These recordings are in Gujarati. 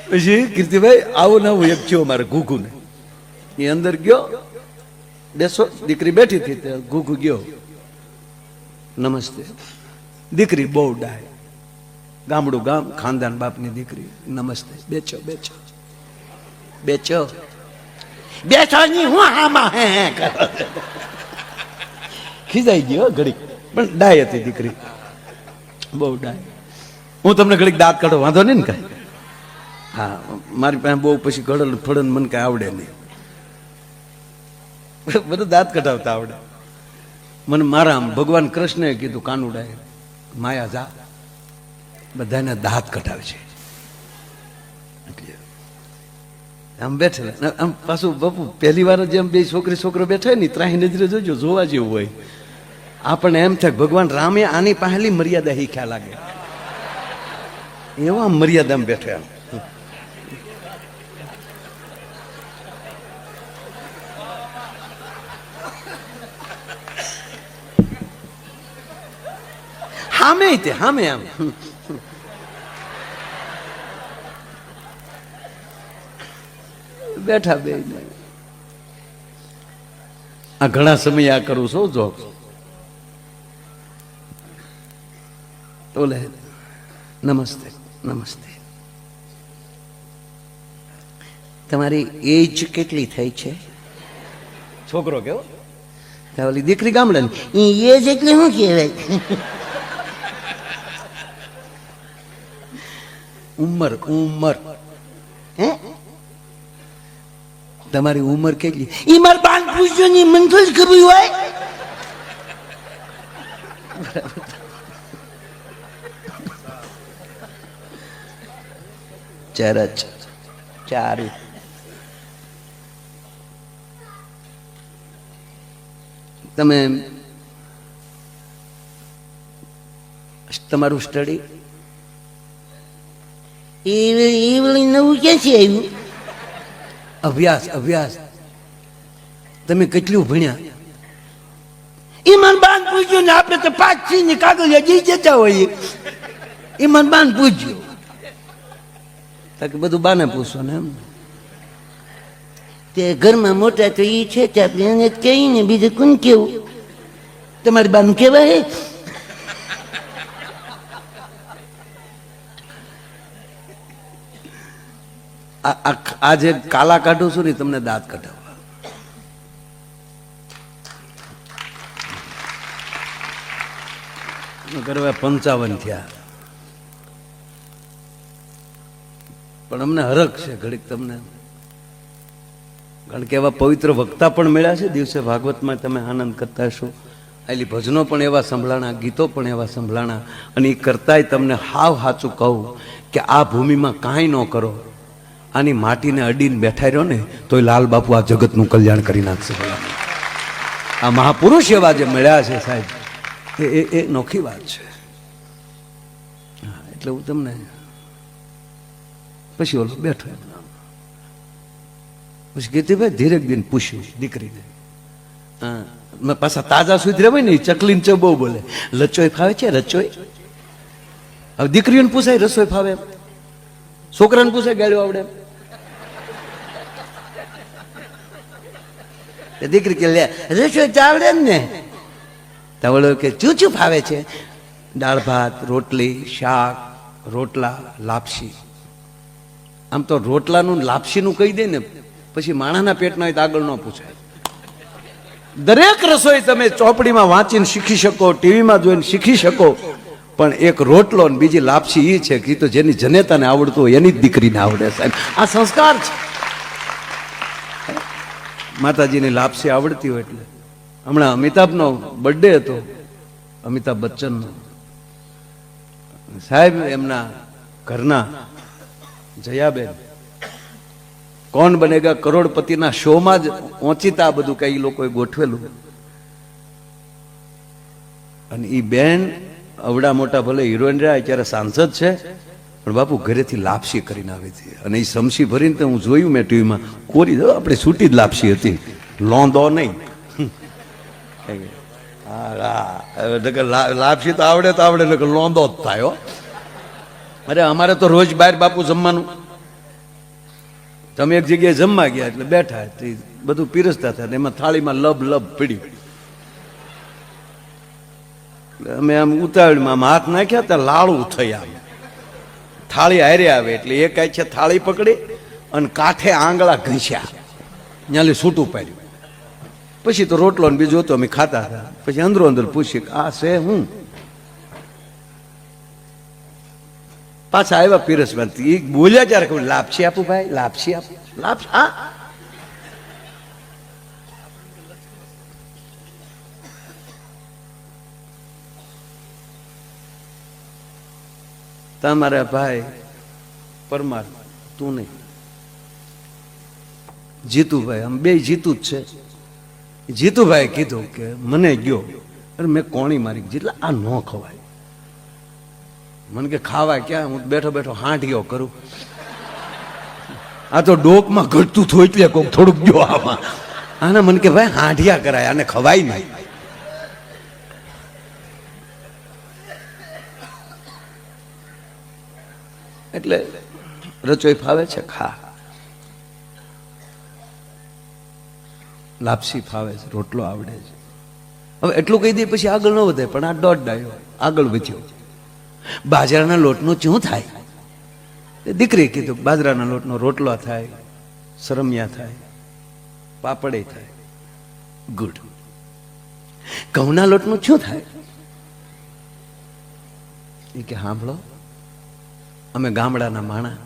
પછી કીર્તિભાઈ આવું નવું એક થયો મારે ઘૂઘુ ને એ અંદર ગયો, બેસો, દીકરી બેઠી હતી, ઘૂઘુ ગયો, નમસ્તે. દીકરી બહુ ડાય, ગામડું ગામ, ખાનદાન બાપની દીકરી, નમસ્તે, બેચો બેચો બેચો બેચો ની હું આમાં હે ખીજાઈ ગયો ઘડીક, પણ ડાય હતી દીકરી, બહુ ડાય. હું તમને ઘડીક દાંત કાઢો, વાંધો નહીં ને કાંઈ? હા, મારી પાસે બહુ પછી ગળલ ફળન મને કાંઈ આવડે નહીં, બધું દાંત કઢાવતા આવડે મને. મારા ભગવાન કૃષ્ણએ કીધું, કાનુડાએ, માયા જા, બધાને દાંત કઢાવે છે. આમ બેઠેલા, આમ પાછું બાપુ પહેલી વાર જેમ બે છોકરી છોકરો બેઠા ને ત્રાહી નજરે જોજો, જોવા જેવું હોય. આપણને એમ થાય ભગવાન રામે આની પહેલી મર્યાદા શીખ્યા લાગે, એવા મર્યાદામાં બેઠા. હામે તે હામે આમ બેઠા બે. આ ઘણા સમય આ કરું છું જો ઓલે નમસ્તે નમસ્તે. તમારી એજ કેટલી થઈ છે? છોકરો કેવો? ઓલી દીકરી ગામડાની, એજ એટલે શું કહેવાય? ઉંમર ઉંમર. હે, તમારી ઉંમર કેટલી? ઈ માર બાન પૂછજો ની, મને તો જ ખબર હોય. ચરચ ચારું. તમે તમારું સ્ટડી એ નવું ક્યાંથી આવ્યું? અભ્યાસ અભ્યાસ તમે કેટલું ભણ્યા? ઈમાન બાન પૂછ્યું ને, આપણે તો 5 ની કાગળ જઈ જતા હોઈએ. ઈમાન બાન પૂછ્યું કે બધું બાને પૂછો ને એમ. તે ઘરમાં મોટા તો ઈ છે, આપણે એને કહી ને, બીજું કોણ કેવું? તમારી બાનું કેવાય? આ જે કાલા કાઢું છું ને, તમને દાંત કઢાવવા. કરવા 55 થયા, પણ અમને હરખ છે ઘડીક તમને, કારણ કે એવા પવિત્ર વક્તા પણ મળ્યા છે. દિવસે ભાગવતમાં તમે આનંદ કરતા હશો, આટલી ભજનો પણ એવા સંભળાણા, ગીતો પણ એવા સંભળાણા. અને એ કરતાંય તમને હાવ સાચું કહું કે આ ભૂમિમાં કાંઈ ન કરો, આની માટીને અડીને બેઠા રહ્યો ને તોય લાલ બાપુ આ જગતનું કલ્યાણ કરી નાખશે. આ મહાપુરુષ એવા જે મળ્યા છે સાહેબ, એ નોખી વાત છે. એટલે હું તમને પછી ઓલો બેઠો, પછી કીર્તિભાઈ ધીરે દિન પૂછ્યું દીકરીને, પાછા તાજા સુધરે હોય ને, ચકલીને ચો બહુ બોલે, લચોય ફાવે છે? રચોય હવે દીકરીઓને પૂછાય રસોઈ ફાવે? છોકરાને પૂછાય ગાળ્યો આવડે? દીકરી કે લે રસોઈ તો આવડે ને. તવળો કે ચૂચું ફાવે છે? દાળ ભાત, રોટલી, શાક, રોટલા, લાપસી. આમ તો રોટલાનું લાપસીનું કહી દે ને, પછી માણાના પેટના હોય તો આગળ ન પૂછાય. દરેક રસોઈ તમે ચોપડીમાં વાંચીને શીખી શકો, ટીવીમાં જોઈને શીખી શકો, પણ એક રોટલો ને બીજી લાપસી એ છે કે તો જેની જનેતાને આવડતું હોય એની જ દીકરીને આવડે. સાહેબ, આ સંસ્કાર છે. માતાજીની લાપસી આવડતી હોય એટલે. હમણાં અમિતાભનો બર્થડે હતો, અમિતાભ બચ્ચનનો. સાહેબ એમના ઘરના જયાબેન કોણ બનેગા કરોડપતિના શોમાં જ ઓચિતા બધું કઈ લોકોએ ગોઠવેલું. અને એ બેન અવડા મોટા ભલે હિરોઈન રહ્યા, અત્યારે સાંસદ છે, પણ બાપુ ઘરેથી લાપસી કરીને આવી હતી. અને એ સમસી ભરીને હું જોયું મેં ટીવીમાં, કોરી દો આપણે છૂટી જ લાપસી હતી, લોંદો નહીં. લાપસી તો આવડે લોંદો જ થાય. અરે અમારે તો રોજ બહાર બાપુ જમવાનું, તો અમે એક જગ્યાએ જમવા ગયા એટલે બેઠા, બધું પીરસતા હતા, એમાં થાળીમાં લબ લબ પીડ્યું. અમે આમ ઉતાવળમાં હાથ નાખ્યા ત્યાં લાળું થયા, થાળી હારે આવે એટલે એક છે થાળી પકડી અને કાંઠે આંગળા ઘસ્યા, ત્યાં છૂટું પાડ્યું. પછી તો રોટલો ને બીજું હતું, અમે ખાતા હતા. પછી અંદરો અંદર પૂછ્યું આ છે હું? પાછા આવ્યા પીરસમાં, એ બોલ્યા ત્યારે કહ્યું લાપસી આપું ભાઈ, લાપસી આપું, લાપસી હા. તમારા ભાઈ પરમાર, તું નહીં, જીતુભાઈ, આમ બે જીતું જ છે. જીતુભાઈ કીધું કે મને ગયો, અરે મેં કોણી મારી જેટલા આ ન ખવાય. મને કે ખાવા ક્યાં, હું બેઠો બેઠો હાંઠિયો કરું. આ તો ડોકમાં ઘટતું થયું એટલે કોક થોડુંક ગયો આમાં. આને મને કે ભાઈ હાંઠિયા કરાય, આને ખવાય નહીં. એટલે રચોઈ ફાવે છે, ખા. લાપસી ફાવે છે, રોટલો આવડે છે. હવે એટલું કહી દે પછી આગળ ન વધે, પણ આ દોઢ ડાયો આગળ વધ્યો. બાજરાના લોટનું શું થાય? દીકરી કીધું બાજરાના લોટનો રોટલો થાય, સરમિયા થાય, પાપડે થાય, ગુડ. ઘઉંના લોટનું શું થાય? એ કે સાંભળો, અમે ગામડાના માણા,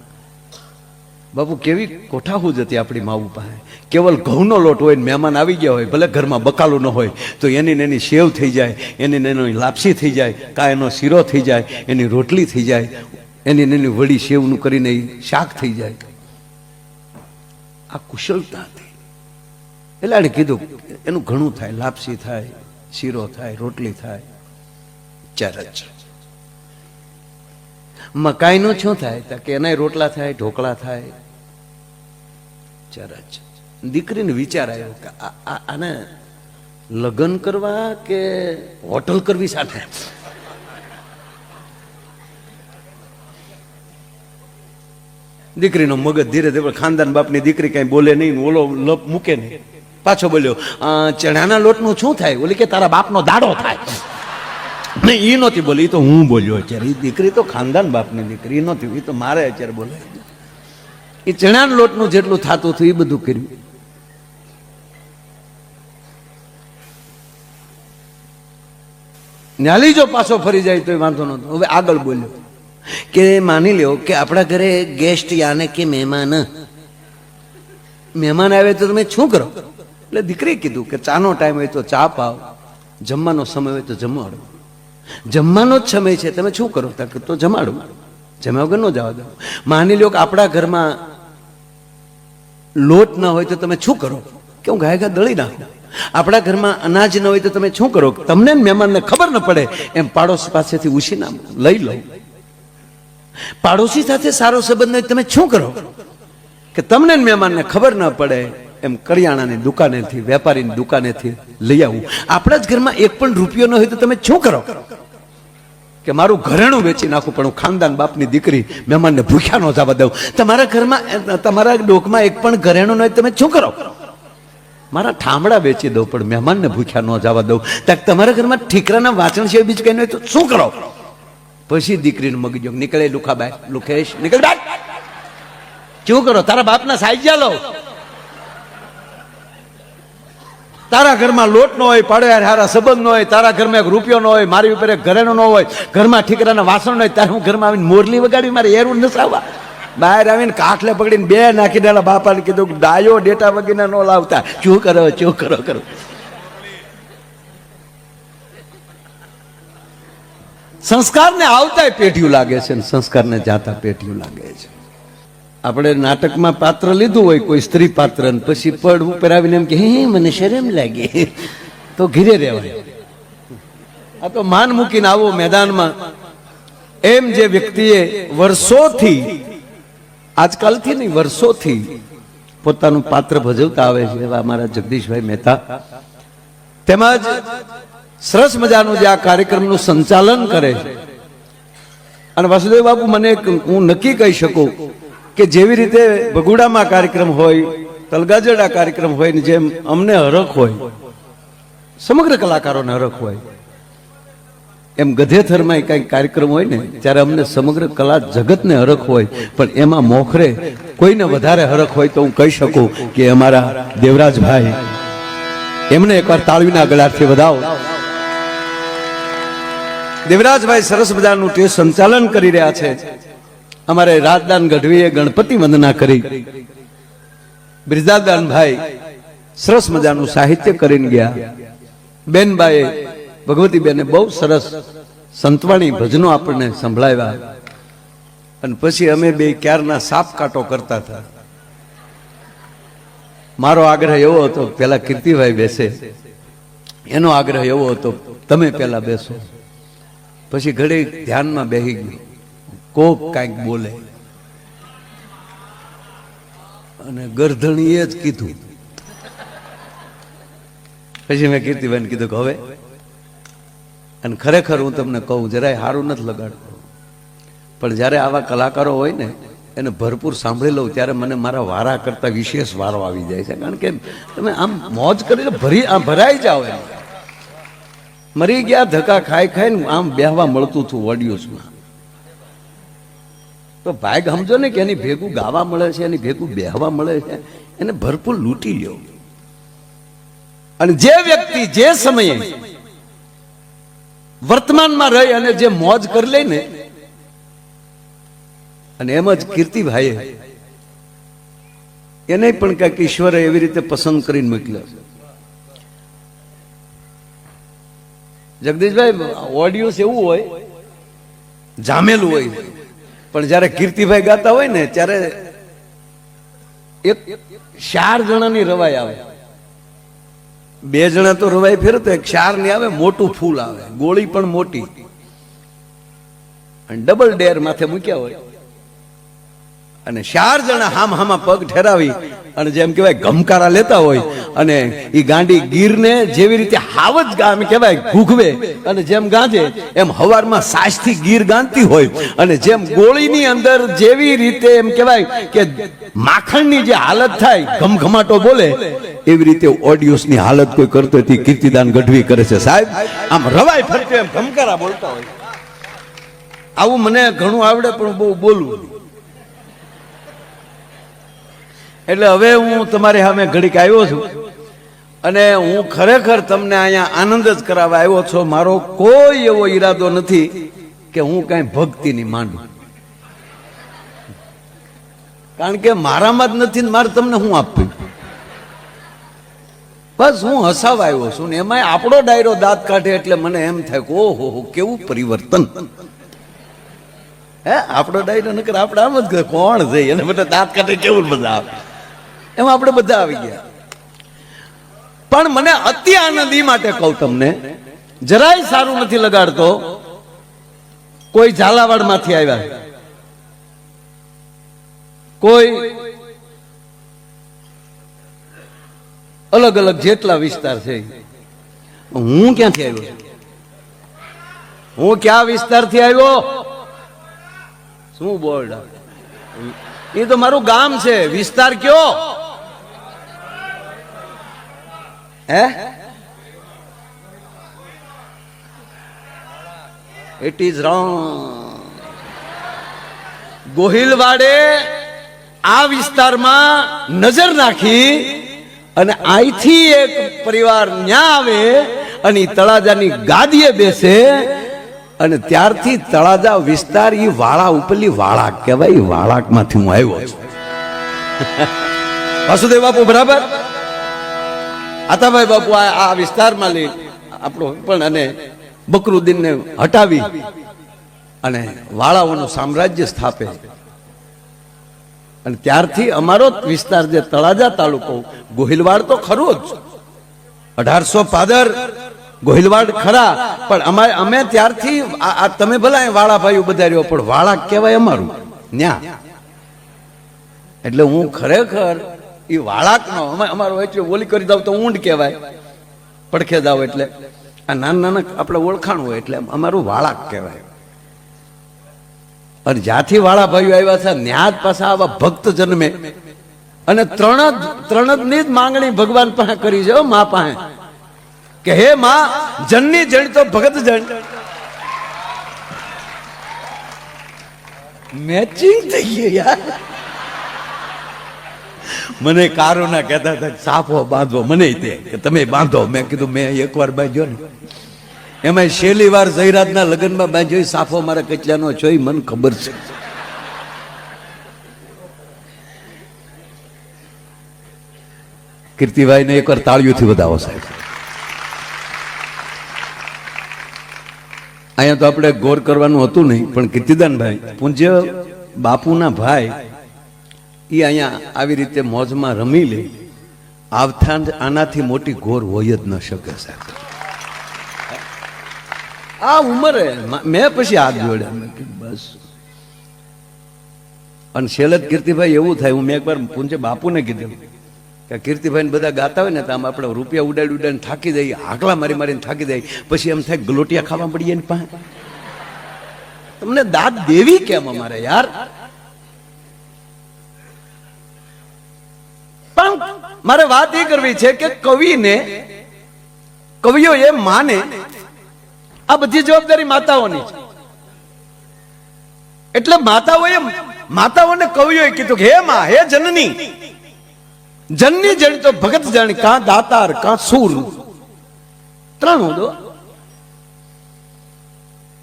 બાપુ કેવી કોઠાહૂજ હતી આપણી માવું પાસે. કેવલ ઘઉંનો લોટ હોય, મહેમાન આવી ગયા હોય, ભલે ઘરમાં બકાલું ન હોય, તો એની એની સેવ થઈ જાય, એની એની લાપસી થઈ જાય, કાં એનો શીરો થઈ જાય, એની રોટલી થઈ જાય, એની એની વડી સેવનું કરીને શાક થઈ જાય. આ કુશળતા હતી. એટલે આને કીધું એનું ઘણું થાય, લાપસી થાય, શીરો થાય, રોટલી થાય, ચરચ. મકાઈનું શું થાય? કે એના રોટલા થાય, ઢોકળા થાય, ચરચ. દીકરીને વિચાર આવ્યો કે આને લગ્ન કરવા કે હોટલ કરવી સાથે. દીકરીનો મગજ ધીરે ધીરે, ખાનદાન બાપની દીકરી કઈ બોલે નહીં, ઓલો લપ મૂકે નહીં. પાછો બોલ્યો ચણાના લોટનું શું થાય? ઓલી કે તારા બાપનો દાડો થાય. નહીં, એ નહોતી બોલી, એ તો હું બોલ્યો અત્યારે. એ દીકરી તો ખાનદાન બાપની દીકરી નહોતી, એ તો મારે અત્યારે બોલે. એ ચણાના લોટનું જેટલું થતું હતું એ બધું કર્યું. ન્યાલી જો પાછો ફરી જાય તો વાંધો નહોતો. હવે આગળ બોલ્યો કે માની લ્યો કે આપણા ઘરે ગેસ્ટ યાને કે મહેમાન આવે તો તમે શું કરો? એટલે દીકરીએ કીધું કે ચાનો ટાઈમ હોય તો ચા પાવ, જમવાનો સમય હોય તો જમાડો. જમવાનો જ સમય છે, તમે શું કરો? તો જમાડો, જમ્યા વગર ન જવા દો. માની લ્યો કે આપણા ઘરમાં લોટ ના હોય તો તમે શું કરો? કે હું ગાય ગા દળી નાખું. આપણા ઘરમાં અનાજ ન હોય તો તમે શું કરો? તમને મહેમાનને ખબર ન પડે એમ પાડોશી પાસેથી ઉછીના લઈ લો. પાડોશી સાથે સારો સંબંધ હોય તમે શું કરો? કે તમને મહેમાનને ખબર ન પડે એમ કરિયાણાની દુકાનેથી, વેપારીની દુકાનેથી લઈ આવું. આપણા જ ઘરમાં એક પણ રૂપિયો ન હોય તો તમે શું કરો? કે મારું ઘરેણું વેચી નાખું, પણ હું ખાનદાન બાપની દીકરી, મહેમાનને ભૂખ્યા ન જવા દઉં. તમારા ઘરમાં, તમારા ડોકમાં એક પણ ઘરેણું ન હોય તમે શું કરો? મારા ઠામડા વેચી દઉં, પણ મહેમાનને ભૂખ્યા ન જવા દઉં. તમારા ઘરમાં ઠીકરાના વાંચણ સિવાય બીજું કઈ ન હોય તો શું કરો? પછી દીકરીનું મગજ નીકળે, લુખાબાઈ, લુખેશ નીકળ બાય, શું કરો? તારા બાપના સાઈજા લો. તારા ઘરમાં લોટ ન હોય, પાડે હારા સંબંધ ન હોય, તારા ઘરમાં એક રૂપિયો ન હોય, મારી ઉપર એક ઘરેણું ન હોય, ઘરમાં ઠીકરાના વાસણ ન હોય, ત્યારે હું ઘરમાં આવીને મોરલી વગાડી મારે એરું નસાવવા? બહાર આવીને કાટલે પકડીને બે નાખી દેલા. બાપાને કીધું ડાયો ડેટા વગેરે ન લાવતા. શું કરો, શું કરો? સંસ્કારને આવતા પેઢીયું લાગે છે, સંસ્કારને જાતા પેઢીયું લાગે છે. આપણે નાટકમાં પાત્ર લીધું હોય કોઈ સ્ત્રી પાત્ર, પછી પડ ઉપર આવીને એમ કે હે મને શરમ લાગે, તો ઘીરે રહેવાય. આ તો માન મૂકીને આવો મેદાનમાં. એમ જે વ્યક્તિએ વર્ષોથી, આજકાલથી નહીં વર્ષોથી પોતાનું પાત્ર ભજવતા આવે છે એવા અમારા જગદીશભાઈ મહેતા, તેમજ સરસ મજાનું જે આ કાર્યક્રમનું સંચાલન કરે છે. અને વાસુદેવ બાપુ, મને હું નક્કી કહી શકું કે જેવી રીતે ભગુડામાં કાર્યક્રમ હોય, તલગાજડા કાર્યક્રમ હોય ને જેમ અમને હરખ હોય, સમગ્ર કલાકારોને હરખ હોય, એમ ગધેથરમાં કંઈક કાર્યક્રમ હોય ને ત્યારે અમને સમગ્ર કલા જગતને હરખ હોય, પણ એમાં મોખરે કોઈને વધારે હરખ હોય તો હું કહી શકું કે અમારા દેવરાજભાઈ, એમને એકવાર તાળીના ગળાથી વધાવો. દેવરાજભાઈ સરસ મજાનું તે સંચાલન કરી રહ્યા છે. અમારે રાજદાન ગઢવીએ ગણપતિ વંદના કરી, બ્રિજાદાનભાઈ સરસ મજાનું સાહિત્ય કરીને ગયા, બેનબાએ ભગવતી બેને બહુ સરસ સંતવાણી ભજનો આપણને સંભળાવ્યા, અને પછી અમે બે ક્યારના સાપ કાંટો કરતા હતા. મારો આગ્રહ એવો હતો પેલા કીર્તિભાઈ બેસે, એનો આગ્રહ એવો હતો તમે પેલા બેસો. પછી ઘડી ધ્યાનમાં બેહી ગયું, કોક કાંઈક બોલે અને ગરધણીએ જ કીધું. પછી મેં કીર્તિભાઈને કીધું કે હવે, અને ખરેખર હું તમને કહું જરાય સારું નથી લગાડતો, પણ જ્યારે આવા કલાકારો હોય ને એને ભરપૂર સાંભળી લઉં ત્યારે મને મારા વારા કરતા વિશેષ વારો આવી જાય છે. કારણ કે તમે આમ મોજ કરીને ભરાઈ જાઓ. એમ મરી ગયા ધક્કા ખાઈ ખાઈને આમ બેહવા મળતું હતું ઓડિયોઝમાં. તો ભાગ સમજો ને કે એની ભેગું ગાવા મળે છે, એની ભેગું બેહવા મળે છે, એને ભરપૂર લૂંટી લ્યો. અને જે વ્યક્તિ જે સમયે વર્તમાનમાં રહી અને જે મોજ કરી લે ને, અને એમ જ કીર્તિભાઈએ એને પણ કઈક ઈશ્વરે એવી રીતે પસંદ કરીને મોકલ્યો. જગદીશભાઈ ઓડિયો એવું હોય જામેલું હોય, પણ જયારે કીર્તિભાઈ ગાતા હોય ને ત્યારે એક 4 જણાની રવાઈ આવે. 2 જણા તો રવાઈ ફેરતો, એક 4 ની આવે, મોટું ફૂલ આવે, ગોળી પણ મોટી, અને ડબલ ડેર માથે મૂક્યા હોય, અને 4 જણા હામ હામાં પગ ઠેરાવી અને જેમ કહેવાય ગમકારા લેતા હોય, અને એ ગાંડી ગીરને જેવી રીતે હાવજ ગામ કહેવાય ઘૂઘવે, અને જેમ ગાંજે એમ હવારમાં સાજથી ગીર ગાંધતી હોય, અને જેમ ગોળીની અંદર જેવી રીતે એમ કહેવાય કે માખણની જે હાલત થાય, ઘમઘમાટો બોલે, એવી રીતે ઓડિયોસની હાલત કોઈ કરતો હતી. કીર્તિદાન ગઢવી કરે છે સાહેબ, આમ રવાય ફરતો એમ ઘમકારા બોલતા હોય. આવું મને ઘણું આવડે પણ બહુ બોલવું. એટલે હવે હું તમારી સામે ઘડીક આવ્યો છું, અને હું ખરેખર તમને અહીંયા આનંદ જ કરાવવા આવ્યો છું. મારો કોઈ એવો ઈરાદો નથી કે હું કઈ ભક્તિની માંડું, કારણ કે મારામાં જ નથી ને મારે તમને હું આપવું. બસ હું હસાવા આવ્યો છું, ને એમાં આપણો ડાયરો દાંત કાઢે એટલે મને એમ થાય કે ઓહો કેવું પરિવર્તન. હે આપણો ડાયરો નકર આપણે આમ જ કોણ છે એને બધા દાંત કાઢે કેવું બધા આવે, એમાં આપણે બધા આવી ગયા. પણ મને અતિ આનંદ એ માટે કહું તમને, જરાય સારું નથી લગાડતો. કોઈ ઝાલાવાડ માંથી આવ્યા, કોઈ અલગ અલગ જેટલા વિસ્તાર છે. હું ક્યાંથી આવ્યો? હું ક્યાં વિસ્તારથી આવ્યો? શું બોર્ડ? એ તો મારું ગામ છે. વિસ્તાર કયો? હે? It is wrong. ગોહિલવાડે આ વિસ્તારમાં નજર નાખી અને અહીંથી એક પરિવાર ન્યા આવે અને તળાજાની ગાદીએ બેસે, અને ત્યારથી તળાજા વિસ્તાર ઈ વાળા ઉપરલી વાળા કહેવાય. વાળાક માંથી હું આવ્યો છું. વાસુદેવ બાપુ બરાબર, આતાભાઈ બાપુ આ વિસ્તારમાં લઈ આપણો પણ અને બકરુદ્દીનને હટાવી અને વાળાઓનું સામ્રાજ્ય સ્થાપે, અને ત્યારથી અમારો વિસ્તાર જે તળાજા તાલુકો, ગોહિલવાડ તો ખરો જ, 1800 પાદર ગોહિલવાડ ખરા, પણ અમે ત્યારથી તમે ભલા વાળા ભાઈઓ બધા રહ્યો, પણ વાળા કહેવાય અમારું ન્યા. એટલે હું ખરેખર એ વાળાકનો અમારો એટલે ઓલી કરી દઉં તો ઊંડ કહેવાય, પડખે દાવ એટલે આ નાના નાના આપણે ઓળખાણ હોય એટલે અમારું વાળાક કહેવાય. અને જ્યાંથી વાળા ભાઈઓ આવ્યા છે ન્યા જ પાછા આવા ભક્ત જન્મે અને ત્રણ ની જ માંગણી ભગવાન પાસે કરી છે મા પાસે કે હે માં જનની જણ તો ભગત જણ. મેચિંગ થઈ ગયું યાર. મને કારો ના કહેતા હતા સાફો બાંધવો, મને તે કે તમે બાંધો. મેં કીધું મેં એકવાર બાંધ્યો ને, એમાં છેલ્લી વાર જયરાજના લગ્નમાં બાંધ્યો સાફો મારા કેટલાનો જોઈ મને ખબર છે. કીર્તિભાઈ ને એકવાર તાળીઓથી વધાવો સાહેબ. અહીંયા તો આપણે ગોર કરવાનું હતું નહીં, પણ કીર્તિદાનભાઈ પૂજ્ય બાપુના ભાઈ એ અહીંયા આવી રીતે મોજમાં રમી લે, આવતા આનાથી મોટી ગોર હોય જ ન શકે સાહેબ. આ ઉંમરે મેં પછી હાથ જોડ્યા, બસ. અને છેલ્લે કીર્તિભાઈ એવું થાય, હું મેં એકવાર પૂજ્ય બાપુને કીધું કે કીર્તિભાઈ ને બધા ગાતા હોય ને તો આમ આપણે રૂપિયા ઉડાડી ઉડાડીને થાકી દઈએ, હાકલા મારી મારીને થાકી દઈએ, પછી એમ થાય ગલોટિયા ખાવા પડીએ ને પાસે. તમને દાદ દેવી કેમ અમારે યાર? પણ મારે વાત એ કરવી છે કે કવિઓ એ માને આ બધી જવાબદારી માતાઓની છે. એટલે માતાઓને કવિઓએ કીધું કે હે માં, હે જનની, જનની જણ તો ભગત જણ, કાં દાતાર કાં સૂર. ત્રણ દો.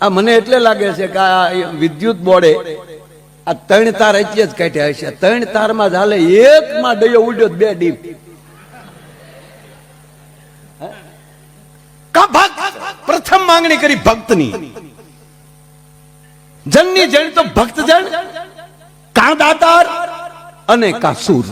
આ મને એટલે લાગે છે કે આ વિદ્યુત બોર્ડે આ 3 તાર એટલે જ કાઢ્યા હશે. 3 તારમાં જ હાલે, એકમાં ડયો ઉડ્યો 2 ડીપ. કા ભક્ત પ્રથમ માંગણી કરી ભક્તની. જનની જણ તો ભક્ત જણ, કાં દાતાર અને કાં સૂર.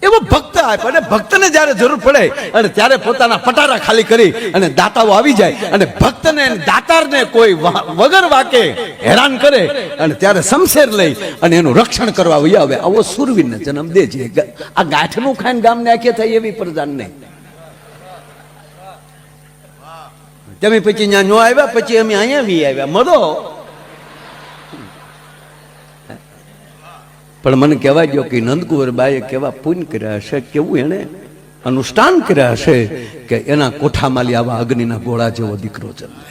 એવો ભક્ત આપે, અને ભક્તને જ્યારે જરૂર પડે અને ત્યારે પોતાના પટારા ખાલી કરી અને દાતાઓ આવી જાય અને ભક્તને દાતારને કોઈ વગર વાકે હેરાન કરે અને ત્યારે શમશેર લઈ અને એનું રક્ષણ કરવા વહી આવે. આવો સુરવીરને જન્મ દે છે. આ ગાંઠનું ખાઈને ગામને આખે થાય એવી પ્રજાન નહીં. તમે પછી ત્યાં નો આવ્યા, પછી અમે અહીંયા વી આવ્યા મરો. પણ મને કહેવાય ગયો કે નંદકુંવર બાએ કેવા પુણ્ય કર્યા હશે, કેવું એને અનુષ્ઠાન કર્યા હશે કે એના કોઠામાં આવા અગ્નિના ગોળા જેવો દીકરો જન્મે.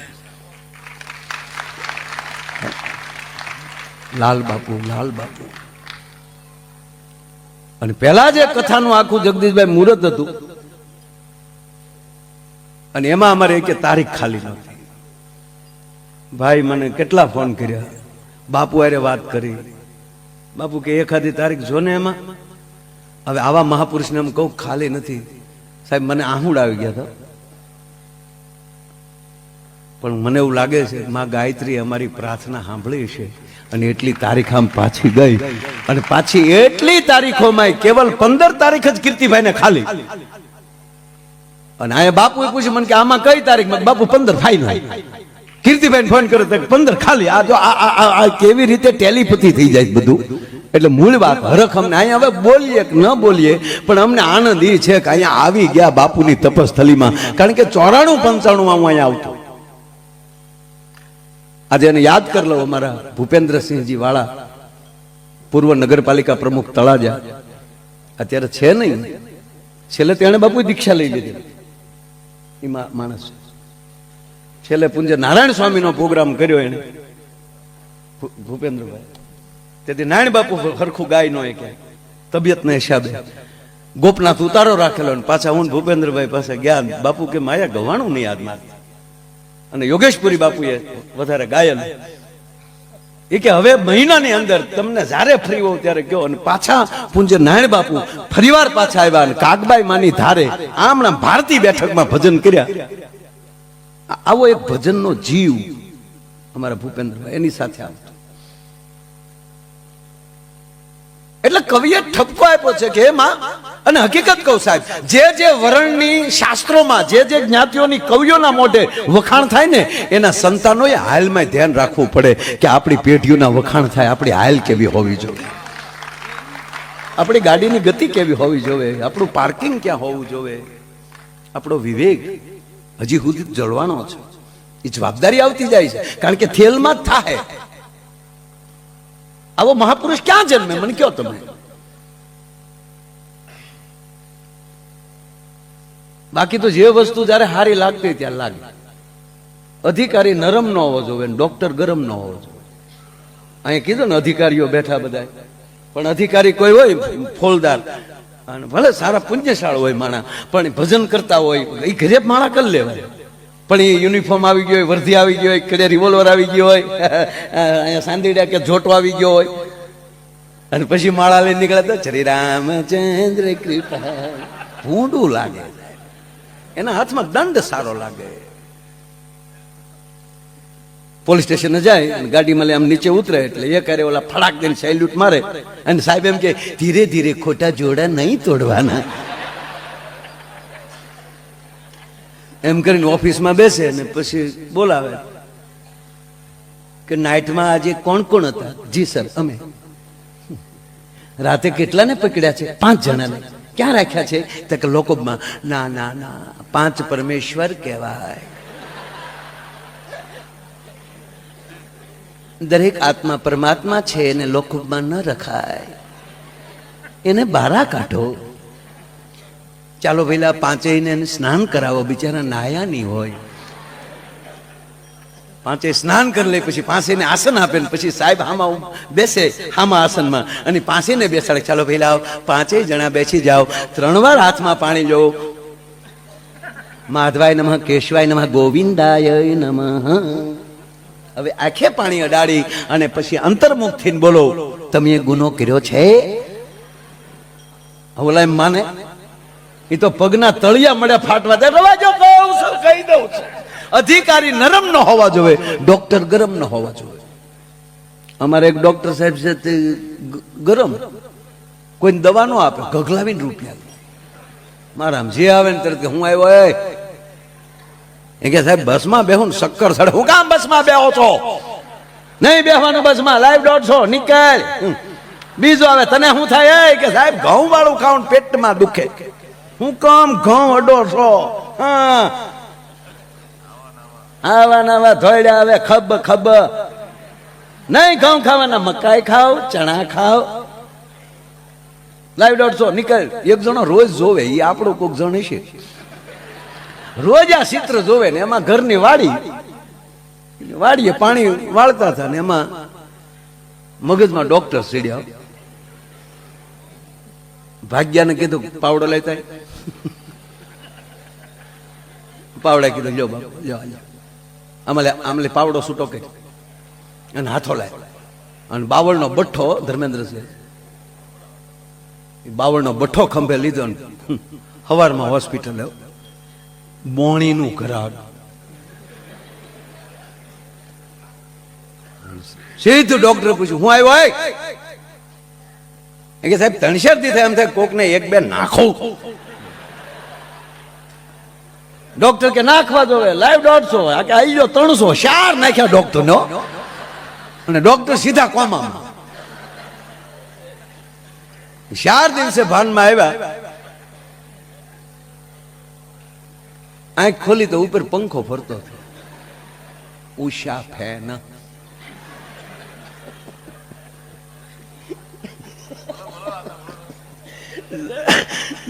લાલ બાપુ. અને પેલા જે કથાનું આખું જગદીશભાઈ મુહૂર્ત હતું અને એમાં અમારે એક તારીખ ખાલી નહોતી. ભાઈ મને કેટલા ફોન કર્યા, બાપુ અરે વાત કરી, બાપુ કે એખાદી તારીખ જો ને એમાં. હવે આવા મહાપુરુષને એમ કહું ખાલી નથી સાહેબ. મને આહુડ આવી ગયા હતા, પણ મને એવું લાગે છે માં ગાયત્રી અમારી પ્રાર્થના સાંભળી છે અને એટલી તારીખ આમ પાછી ગઈ. અને પાછી એટલી તારીખોમાં કેવલ 15 તારીખ જ કીર્તિભાઈ ને ખાલી. અને આ બાપુએ પૂછ્યું મને કે આમાં કઈ તારીખ? બાપુ 15 ફાઈનલ. કીર્તિભાઈ ફોન કર્યો તો 15 ખાલી. આ જો આ કેવી રીતે ટેલિપથી થઈ જાય બધું. એટલે મૂળ વાત હરખ અમને અહીંયા હવે બોલીએ કે ન બોલીએ, પણ અમને આનંદ એ છે કે અહીંયા આવી ગયા બાપુની તપસ્થલીમાં. કારણ કે 94-95 હું અહીંયા આવતો. આજે એને યાદ કરી લો, અમારા ભૂપેન્દ્રસિંહજી વાળા, પૂર્વ નગરપાલિકા પ્રમુખ તળાજા, અત્યારે છે નહીં. છેલ્લે તેણે બાપુ દીક્ષા લઈ લીધી. એમાં માણસ છેલ્લે પૂજ્ય નારાયણ સ્વામીનો પ્રોગ્રામ કર્યો એને ભૂપેન્દ્રભાઈ. તેથી નારાયણ બાપુ હરખું ગાય નો કે તબિયતના હિસાબે ગોપનાથ ઉતારો રાખેલો. પાછા હું ભૂપેન્દ્રભાઈ પાસે ગયા. બાપુ કે માયા ગવાણું નહીં યાદ. અને યોગેશપુરી બાપુએ વધારે ગાયન એ કે હવે મહિનાની અંદર તમને જ્યારે ફ્રી હોવ ત્યારે કહો. અને પાછા પૂજ્ય નારાયણ બાપુ ફરીવાર પાછા આવ્યા અને કાગબાઈ માની ધારે આમણા ભારતી બેઠકમાં ભજન કર્યા. આવો એક ભજનનો જીવ અમારા ભૂપેન્દ્રભાઈ એની સાથે આવતો. એટલે કવિએ ઠપકો આપ્યો છે કે એમાં. અને હકીકત કહું સાહેબ, જે વર્ણની શાસ્ત્રોમાં જે જ્ઞાતિઓની કવિઓના મોઢે વખાણ થાય ને, એના સંતાનોએ હાલમાં ધ્યાન રાખવું પડે કે આપણી પેઢીઓના વખાણ થાય. આપણી હાલ કેવી હોવી જોઈએ, આપણી ગાડીની ગતિ કેવી હોવી જોઈએ, આપણું પાર્કિંગ ક્યાં હોવું જોઈએ, આપણો વિવેક હજી સુધી જળવાનો છે. એ જવાબદારી આવતી જાય છે, કારણ કે થેલમાં જ થાય. આવો મહાપુરુષ ક્યાં જન્મે મને કયો તમે? બાકી તો જે વસ્તુ જયારે હારી લાગતી ત્યારે લાગે. અધિકારી નરમ ન હોવો જોઈએ, ડોક્ટર ગરમ ન હોવો જોઈએ. અહીંયા કીધું ને અધિકારીઓ બેઠા બધા, પણ અધિકારી કોઈ હોય ફોલદાર અને ભલે સારા પુણ્યશાળ હોય માણા, પણ ભજન કરતા હોય એ ઘરે માણા કરી લેવાય. પણ એ યુનિફોર્મ આવી ગયો હોય, વર્ધી આવી ગયો હોય, કડે રિવોલ્વર આવી ગયો હોય, અહીંયા સાંદીડા કે જોટો આવી ગયો હોય, અને પછી માળા લઈને નીકળે તો શ્રી રામચંદ્ર કૃપા, ભૂંડું લાગે. એના હાથમાં દંડ સારો લાગે. પોલીસ સ્ટેશન જાય અને ગાડીમાં આમ નીચે ઉતરે એટલે એ કરે ઓલા ફડાક દઈને સેલ્યુટ મારે અને સાહેબ એમ કે ધીરે ધીરે ખોટા જોડા નહીં તોડવાના. એમ કરીને ઓફિસમાં બેસે ને પછી બોલાવે કે નાઇટમાં આજે કોણ કોણ હતા? જી સર અમે. રાતે કેટલાને પકડ્યા છે? 5 જણાને. ક્યાં રાખ્યા છે? તો કે લોકોમાં. ના ના ના, 5 પરમેશ્વર કહેવાય. દરેક આત્મા પરમાત્મા છે, એને લોકમાં ન રખાય, એને બારા કાઢો. ચાલો પેલા 5 ને સ્નાન કરાવો, બિચારા નાયા નહીં હોય. 5 સ્નાન કરી લે, પછી 5 ને આસન આપે, પછી સાહેબ હામાં બેસે હામાં આસનમાં અને 5 ને બેસાડે. ચાલો પેલા 5 જણા બેસી જાઓ, 3 વાર હાથમાં પાણી લો. માધવાય નમઃ, કેશવાય નમઃ, ગોવિંદાય નમઃ. હવે આંખે પાણી અડાડી અને પછી અંતર્મુખ થઈને બોલો, તમે ગુનો કર્યો છે? ઓલા એમ માને? એ તો પગના તળિયા મળે ફાટવા દે. રવાજો કહું છું, કહી દઉં છું. અધિકારી નરમ ન હોવા જોઈએ, ડોક્ટર ગરમ ન હોવા જોઈએ. અમારે એક ડોક્ટર સાહેબ છે તે ગરમ, કોઈ દવા નો આપે, ગગલાવીને રૂપિયા. મારા જે આવે ને તરત હું આવ્યો એ કે સાહેબ બસમાં બેહો ને શક્કર સડે. હું કામ બસમાં બેહો છો? નહીં બેહવાનું બસમાં, લાઈવ 150 નીકળ. બીજો આવે, તને શું થાય? કે સાહેબ ઘઉં વાળું ખાવ પેટમાં દુખે. હું કામ ઘઉં અડો છો? હા, આવા નવા ધોઈડા આવે, ખબ ખબ. નહીં ઘઉં ખાવાના, મકાઈ ખાવ, ચણા ખાવ. લાઈવ 150 નીકળ. એક જણો રોજ જોવે, એ આપણો કોક જણ છે, રોજ આ ચિત્ર જોવે ને. એમાં ઘરની વાડીએ પાણી વાળતા હતા ને એમાં મગજમાં ડોક્ટર સીડ્યા. ભાગ્યાને કીધું પાવડો લેતા. પાવડા કીધું લ્યો બાપુ, લ્યો આમલે પાવડો છૂટો કે અને હાથો લાય. અને બાવળનો બઠ્ઠો, ધર્મેન્દ્ર છે, બાવળનો બઠ્ઠો ખંભે લીધો ને સવારમાં હોસ્પિટલ બોણીનું કરાવ. સીધું ડોક્ટર પૂછ્યું, હું આવ્યો? કે સાહેબ 3 દી થાય, એમ થાય કોક ને 1-2 નાખો. ડોક્ટર કે નાખવા જોવે. લાઈવ 150 કે આવી ગયો 300, 4 નાખ્યા ડોક્ટર નો. અને ડોક્ટર સીધા કોમામાં. 4 દિવસે ભાનમાં આવ્યા. આંખ ખોલી તો ઉપર પંખો ફરતો હતો, ઉષા ફેન.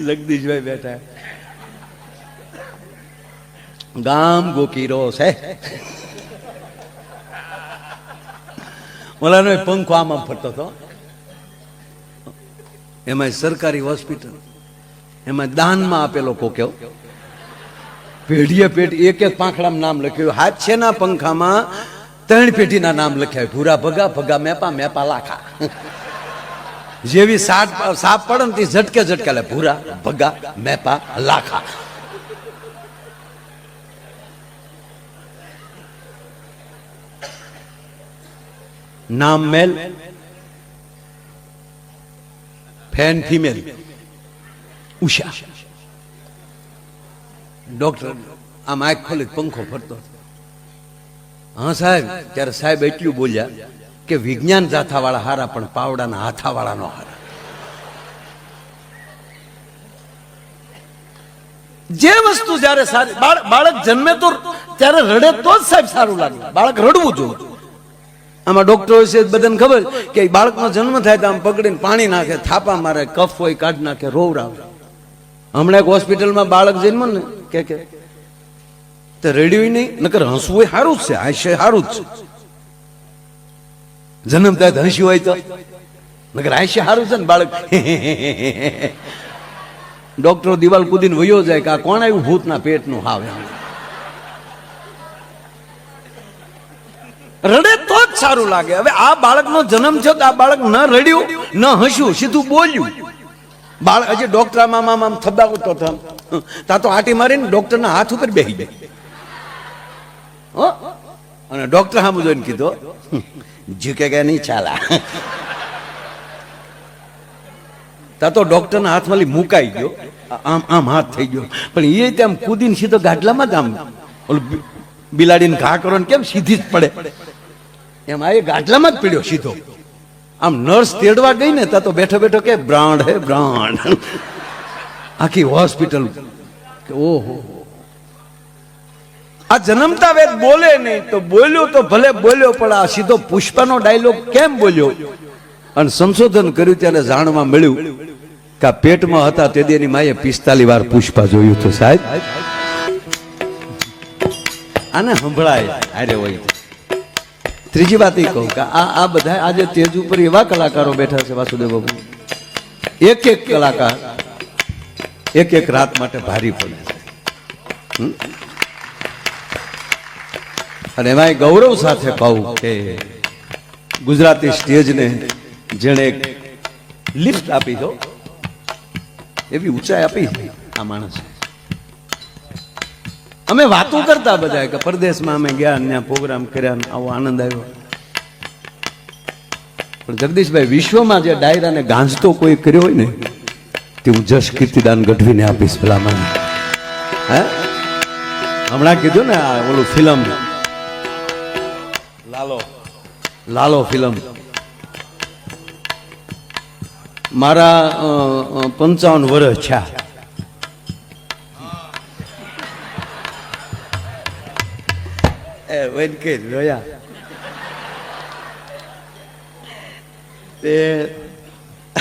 જગદીશભાઈ બેઠા, ગામ ગોકીરો છે. ઓલાનો પંખો આમ ફરતો હતો. એમાં સરકારી હોસ્પિટલ, એમાં દાનમાં આપેલો કોક્યો. પેઢીએ પેઢી એક પાંખડામાં નામ લખ્યું. હાથ છે ના પંખામાં 3 પેઢીના નામ લખ્યા. ભૂરા ભગા, ભગા મેપા, મેપા લાખા. જેવી સાપ પડે ને તે ઝટકે ઝટકે લે. ભૂરા ભગા મેપા લાખા. નામ મેલ, ફેન ફિમેલ, ઉષા. ડોક્ટર આમ આંખ ખોલી પંખો ફરતો. હા સાહેબ. ત્યારે સાહેબ એટલું બોલ્યા કે વિજ્ઞાન જાથા વાળા હારા, પણ પાવડાના હાથા વાળા નો હારા. જે વસ્તુ જયારે સારી, બાળક જન્મે તો ત્યારે રડે તો જ સાહેબ સારું લાગે. બાળક રડવું જોઈએ. આમાં ડોક્ટરો છે બધાને ખબર કે બાળકનો જન્મ થાય તો આમ પકડીને પાણી નાખે, થાપા મારે, કફ હોય કાઢ નાખે, રોવરાવે. હમણાં એક હોસ્પિટલમાં બાળક જન્મ ને કે તો રેડિયો નહીં, નકર હસવું હોય સારું જ છે, હાસ્ય સારું જ છે. જન્મ થાય તો હસ્યું હોય તો નકર હાસ્ય સારું છે ને બાળક. ડોક્ટરો દિવાલ કૂદીને વયો જાય કે આ કોણ આવ્યું ભૂતના પેટનું હાવ. રડે તો જ સારું લાગે. હવે આ બાળકનો જન્મ થયો તો આ બાળક ન રડ્યું ન હસ્યું, સીધું બોલ્યું. બાળક હજી ડોક્ટર આમ થબાવતો તા તો આટી મારીને ડોક્ટરના હાથ ઉપર બેસી જાય. અને ડોક્ટર સામું જોઈને કીધું ઝૂકે કે નહીં ચાલા. તા તો ડોક્ટરના હાથમાં મુકાઈ ગયો, આમ આમ હાથ થઈ ગયો. પણ એ તેમ કૂદીને સીધો ગાડલામાં જ આમ ઓલું બિલાડીને ઘા કરો ને કેમ સીધી જ પડે એમ આ એ ગાડલામાં જ પીડ્યો સીધો. આમ નર્સ તેડવા ગઈ ને તા તો બેઠો બેઠો કે બ્રાન્ડ હે બ્રાન્ડ. આખી હોસ્પિટલ કે ઓહો. આ જન્મતા વેદ બોલે નહીં તો બોલ્યો તો ભલે બોલ્યો, પણ આ સીધો પુષ્પાનો ડાયલોગ કેમ બોલ્યો? અને સંશોધન કર્યું ત્યારે જાણવા મળ્યું કે આ પેટમાં હતા તે એની માએ 45 વાર પુષ્પા જોયું હતું. સાહેબ આને સંભળાય અરે હોય. ત્રીજી વાત એ કહું કે આ બધા આજે તેજ ઉપર એવા કલાકારો બેઠા છે વાસુદેવ બાબુ, એક એક કલાકાર એક એક રાત માટે ભારી પડે છે. અને એમાં ગૌરવ સાથે કહું કે ગુજરાતી સ્ટેજને જેણે એક લિફ્ટ આપી દો એવી ઊંચાઈ આપી આ માણસ. અમે વાતો કરતા બધા કે પરદેશમાં અમે ગયા, ત્યાં પ્રોગ્રામ કર્યા, આવો આનંદ આવ્યો. પણ જગદીશભાઈ, વિશ્વમાં જે ડાયરાને ગાંજતો કોઈ કર્યો હોય ને તે હું જશ કીર્તિદાન ગઢવીને આપીશ. પેલા મને હે હમણાં કીધું ને આ ઓલું ફિલ્મ લાલો ફિલ્મ મારા 55 વર્ષ થયા.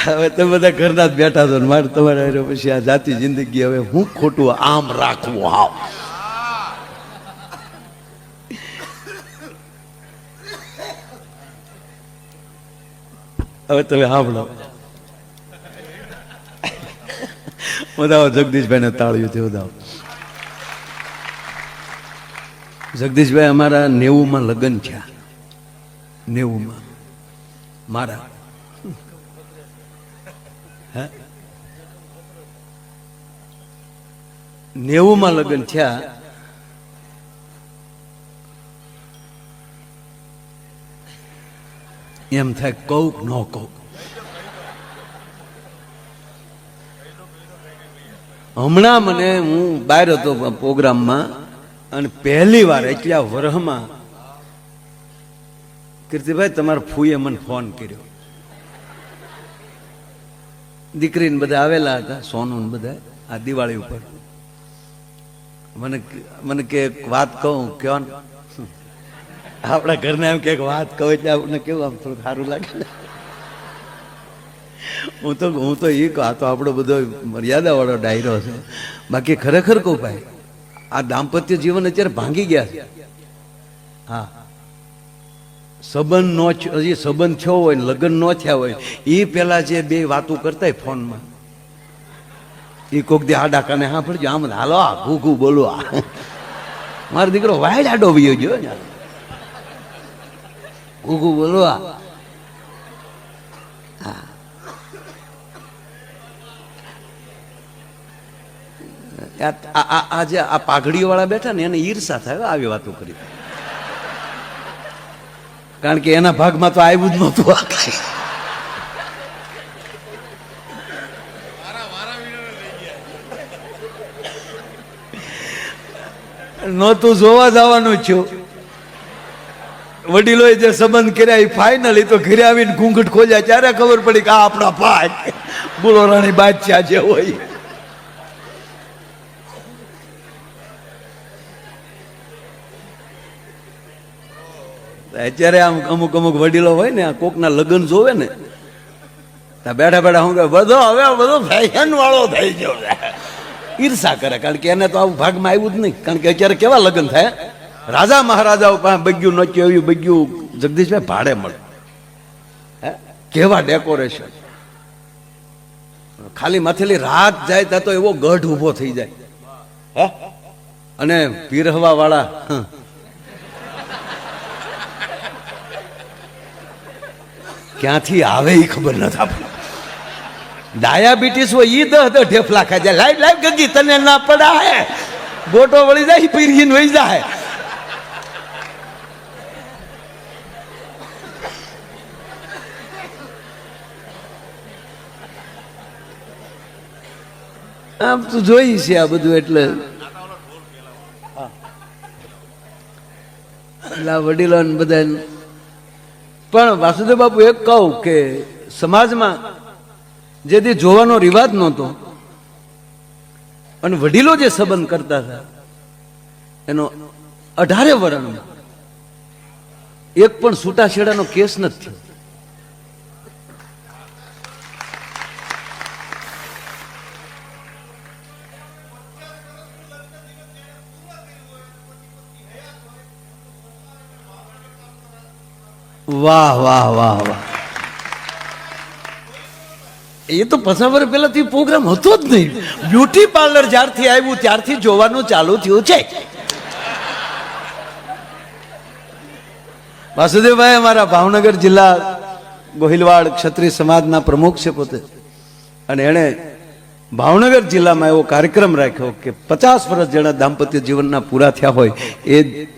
હવે તમે બધા ઘરના જ બેઠા છો, મારે તમારે પછી આ જાતિ જિંદગી હવે હું ખોટું આમ રાખવું. આવ હવે તમે સાંભળો. વધાવો જગદીશભાઈ ને તાળ્યું છે. વધાવો જગદીશભાઈ, અમારા 90માં લગ્ન થયા. 90માં મારા 90માં લગ્ન થયા. એમ થાય કહું ન કહું. હમણાં મને હું બહાર હતો પ્રોગ્રામમાં અને પહેલી વાર એટલા વર્ષમાં કીર્તિભાઈ તમારા ફૂઈએ મને ફોન કર્યો. દીકરીને બધા આવેલા હતા, સોનું બધા, આ દિવાળી ઉપર. મને કે વાત કહું કયો ને આપણા ઘરના એમ કે વાત કહું એટલે આપણને કેવું આમ થોડું સારું લાગે. હું તો એ કહું આ તો આપણો બધો મર્યાદા વાળો ડાયરો છે. બાકી ખરેખર કહું ભાઈ, આ દાંપત્ય જીવન અત્યારે ભાંગી ગયા છે. હા, સંબંધ નો હજી સંબંધ થયો હોય ને લગ્ન ન થયા હોય એ પેલા જે બે વાતો કરતા હોય ફોનમાં, એ કોક દે આડા કાને હા પડજો આમ હાલો આ ઘૂ બોલો. આ મારો દીકરો વાયડ આડો વયો ગયો, ઘૂ બોલો. આજે આ પાઘડીઓ વાળા બેઠા ને એને ઈર્ષા થાય આવી વાતો કરી, કારણ કે એના ભાગમાં તો આવ્યું જ નહોતું. નહોતું જોવા જવાનું છું. વડીલોએ જે સંબંધ કર્યા એ ફાઇનલી તો ઘરે આવીને ઘૂંઘટ ખોલ્યા ત્યારે ખબર પડી કે આ આપણા ભાઈ બોલો રાણી બાદશાહ જે હોય. અત્યારે આમ અમુક અમુક વડીલો હોય ને આ કોકના લગ્ન જોવે ને ત્યાં બેઠા બેઠા હું કહે બધો હવે બધો ફેશન વાળો થઈ ગયો છે, ઈર્ષા કરે. કારણ કે એને તો આવું ભાગમાં આવ્યું જ નહીં. કારણ કે અત્યારે કેવા લગ્ન થાય, રાજા મહારાજાઓ પાસે બગ્યું નોચ્યું એવું બગ્યું જગદીશભાઈ ભાડે મળે, હે કેવા ડેકોરેશન. ખાલી માથેલી રાત જાય ત્યાં તો એવો ગઢ ઉભો થઈ જાય. હે અને પીરહવા વાળા ક્યાંથી આવે એ ખબર નથી આપણને. ડાયાબિટીસ હોય ઈ 10 ઢેફલા ખાઈ જાય. લાઈવ લાઈવ ગગી તને ના પડાય, ગોટો વળી જાય પીરહીન વહી જાય. આમ તું જોઈ છે આ બધું. એટલે વડીલો બધા. પણ વાસુદેવ બાપુ એક કહું કે સમાજમાં જેથી જોવાનો રિવાજ નહોતો અને વડીલો જે સંબંધ કરતા હતા એનો 18 વર્ષમાં એક પણ છૂટાછેડાનો કેસ નથી થયો. વાહ વાહ વાહ વાહ. એ તો 50 વર્ષ પહેલાથી પ્રોગ્રામ હતો જ નહીં. બ્યુટી પાર્લર જ્યારથી આવ્યું ત્યારથી જોવાનું ચાલુ થયું છે. વાસુદેવભાઈ અમારા ભાવનગર જિલ્લા ગોહિલવાડ ક્ષત્રિય સમાજના પ્રમુખ છે પોતે, અને એણે ભાવનગર જિલ્લામાં એવો કાર્યક્રમ રાખ્યો કે 50 વર્ષ જેના દાંપત્ય જીવનના પૂરા થયા હોય એ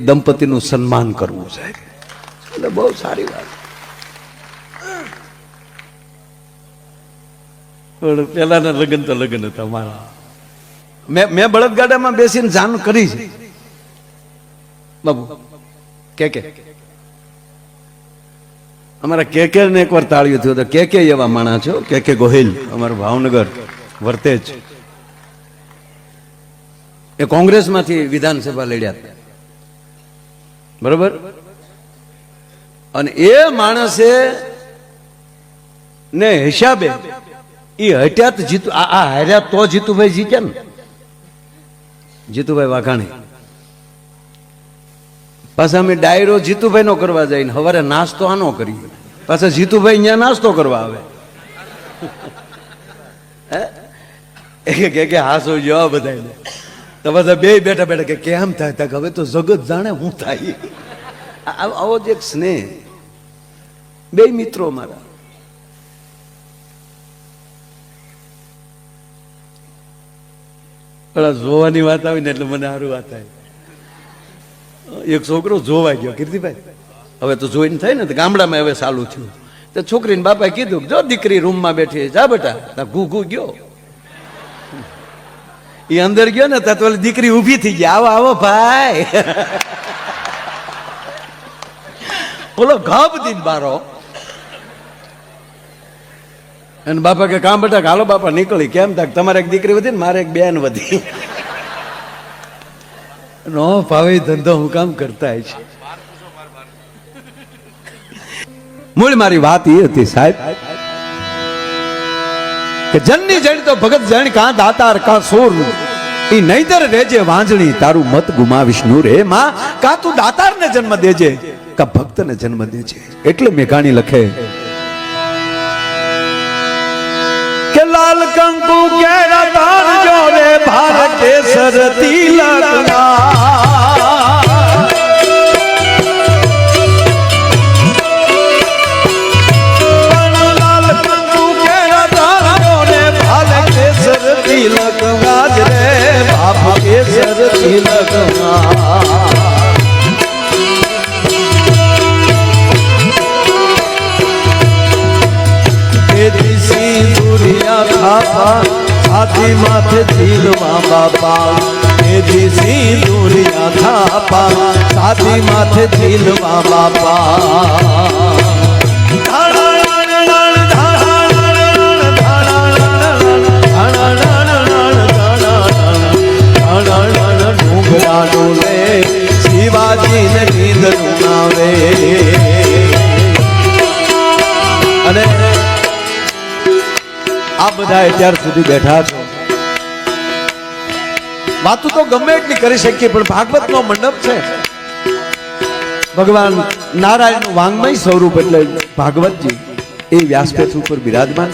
દંપતીનું સન્માન કરવું છે. એટલે બહુ સારી વાત. પેલાના લગ્ન તો લગ્ન હતા મારા. મેં બળદગાડામાં બેસીને જાણ કરી છે બાબુ. કે અમારા કે ને એકવાર તાળ્યું થયું હતું. કે એવા માણસ છો, કે ગોહિલ અમારું ભાવનગર વર્તેજ, એ કોંગ્રેસમાંથી વિધાનસભા લડ્યા હતા, બરોબર. અને એ માણસે ને હિસાબે એ હટ્યા તો જીતુ આ હાર્યા તો જીતુભાઈ જીત્યા ને. જીતુભાઈ વાઘાણી પાછા અમે ડાયરો જીતુભાઈ નો કરવા જઈને સવારે નાસ્તો આનો કરીએ, પાછા જીતુભાઈ અહીંયા નાસ્તો કરવા આવે. કે હાસો જવા બધા તો બધા બે બેઠા બેઠા કે કેમ થાય, હવે તો જગત જાણે હું થાય. આવો જ એક સ્નેહ. બે મિત્રો મારા. જોવાની વાત આવી ને એટલે મને સારું વાત થાય. એક છોકરો જોવા ગયો કીર્તિભાઈ, હવે તો જોઈને થાય ને ગામડામાં હવે ચાલુ થયું. તો છોકરીને બાપાએ કીધું જો દીકરી રૂમમાં બેઠી જા બેટા. ઘૂ ગયો, એ અંદર ગયો ને ત્યાં તો દીકરી ઊભી થઈ ગઈ. આવો આવો ભાઈ. બોલો ઘાબ દીન બારો. અને બાપા કે કામ બેટા હાલો બાપા નીકળી. કેમ થાય તમારે એક દીકરી વધી ને મારે એક બેન વધી. નો ભાવે ધંધો હું કામ કરતા છે. મૂળ મારી વાત એ હતી સાહેબ કે જનની જણ તો ભગત જણ કા દાતાર કા સોર ઈ નહીતર રેજે વાંજણી તારું મત ગુમાવીશ નું રે માં. કા તું દાતાર ને જન્મ દેજે કા ભક્ત ને જન્મ દેજે. એટલે મેઘાણી લખે કે લાલ કંકુ કેરા તાર જો રે ભારત કેસર તિલકના. લાલ કંકુ કેરા તાર જો રે ભારત કેસર તિલકના રે બાપ કેસર તિલકના. છાતી માથે ઝીલવા બાપા. એજી સિંદુરિયા થાપા છાતી માથે ઝીલવા બાપા. ડુંગરા ડોલે શિવાજી ને નીંદ આવે. અને આ બધા અત્યાર સુધી બેઠા છો, વાતો તો ગમે એટલી કરી શકીએ, પણ ભાગવતનો મંડપ છે. ભગવાન નારાયણનું વાંગમય સ્વરૂપ એટલે ભાગવતજી એ વ્યાસપીઠ ઉપર બિરાજમાન.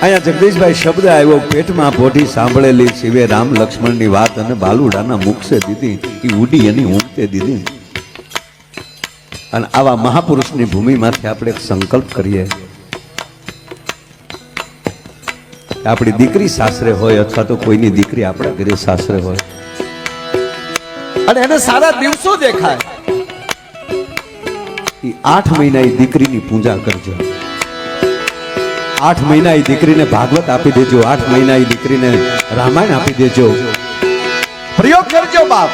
અહીંયા જગદીશભાઈ શબ્દ આવ્યો, પેટમાં પોઢી સાંભળેલી શિવે રામ લક્ષ્મણની વાત અને બાલુડાના મુખસે દીધી, એ ઉડી એની ઊંઘતે દીધી. અને આવા મહાપુરુષની ભૂમિમાંથી આપણે એક સંકલ્પ કરીએ, આપણી દીકરી સાસરે હોય અથવા તો કોઈની દીકરી આપણા ઘરે સાસરે હોય અને એને સારા દિવસો દેખાય, એ 8 મહિના એ દીકરીની પૂજા કરજો. 8 મહિના એ દીકરીને ભાગવત આપી દેજો, 8 મહિના એ દીકરીને રામાયણ આપી દેજો. પ્રયોગ કરજો બાપ.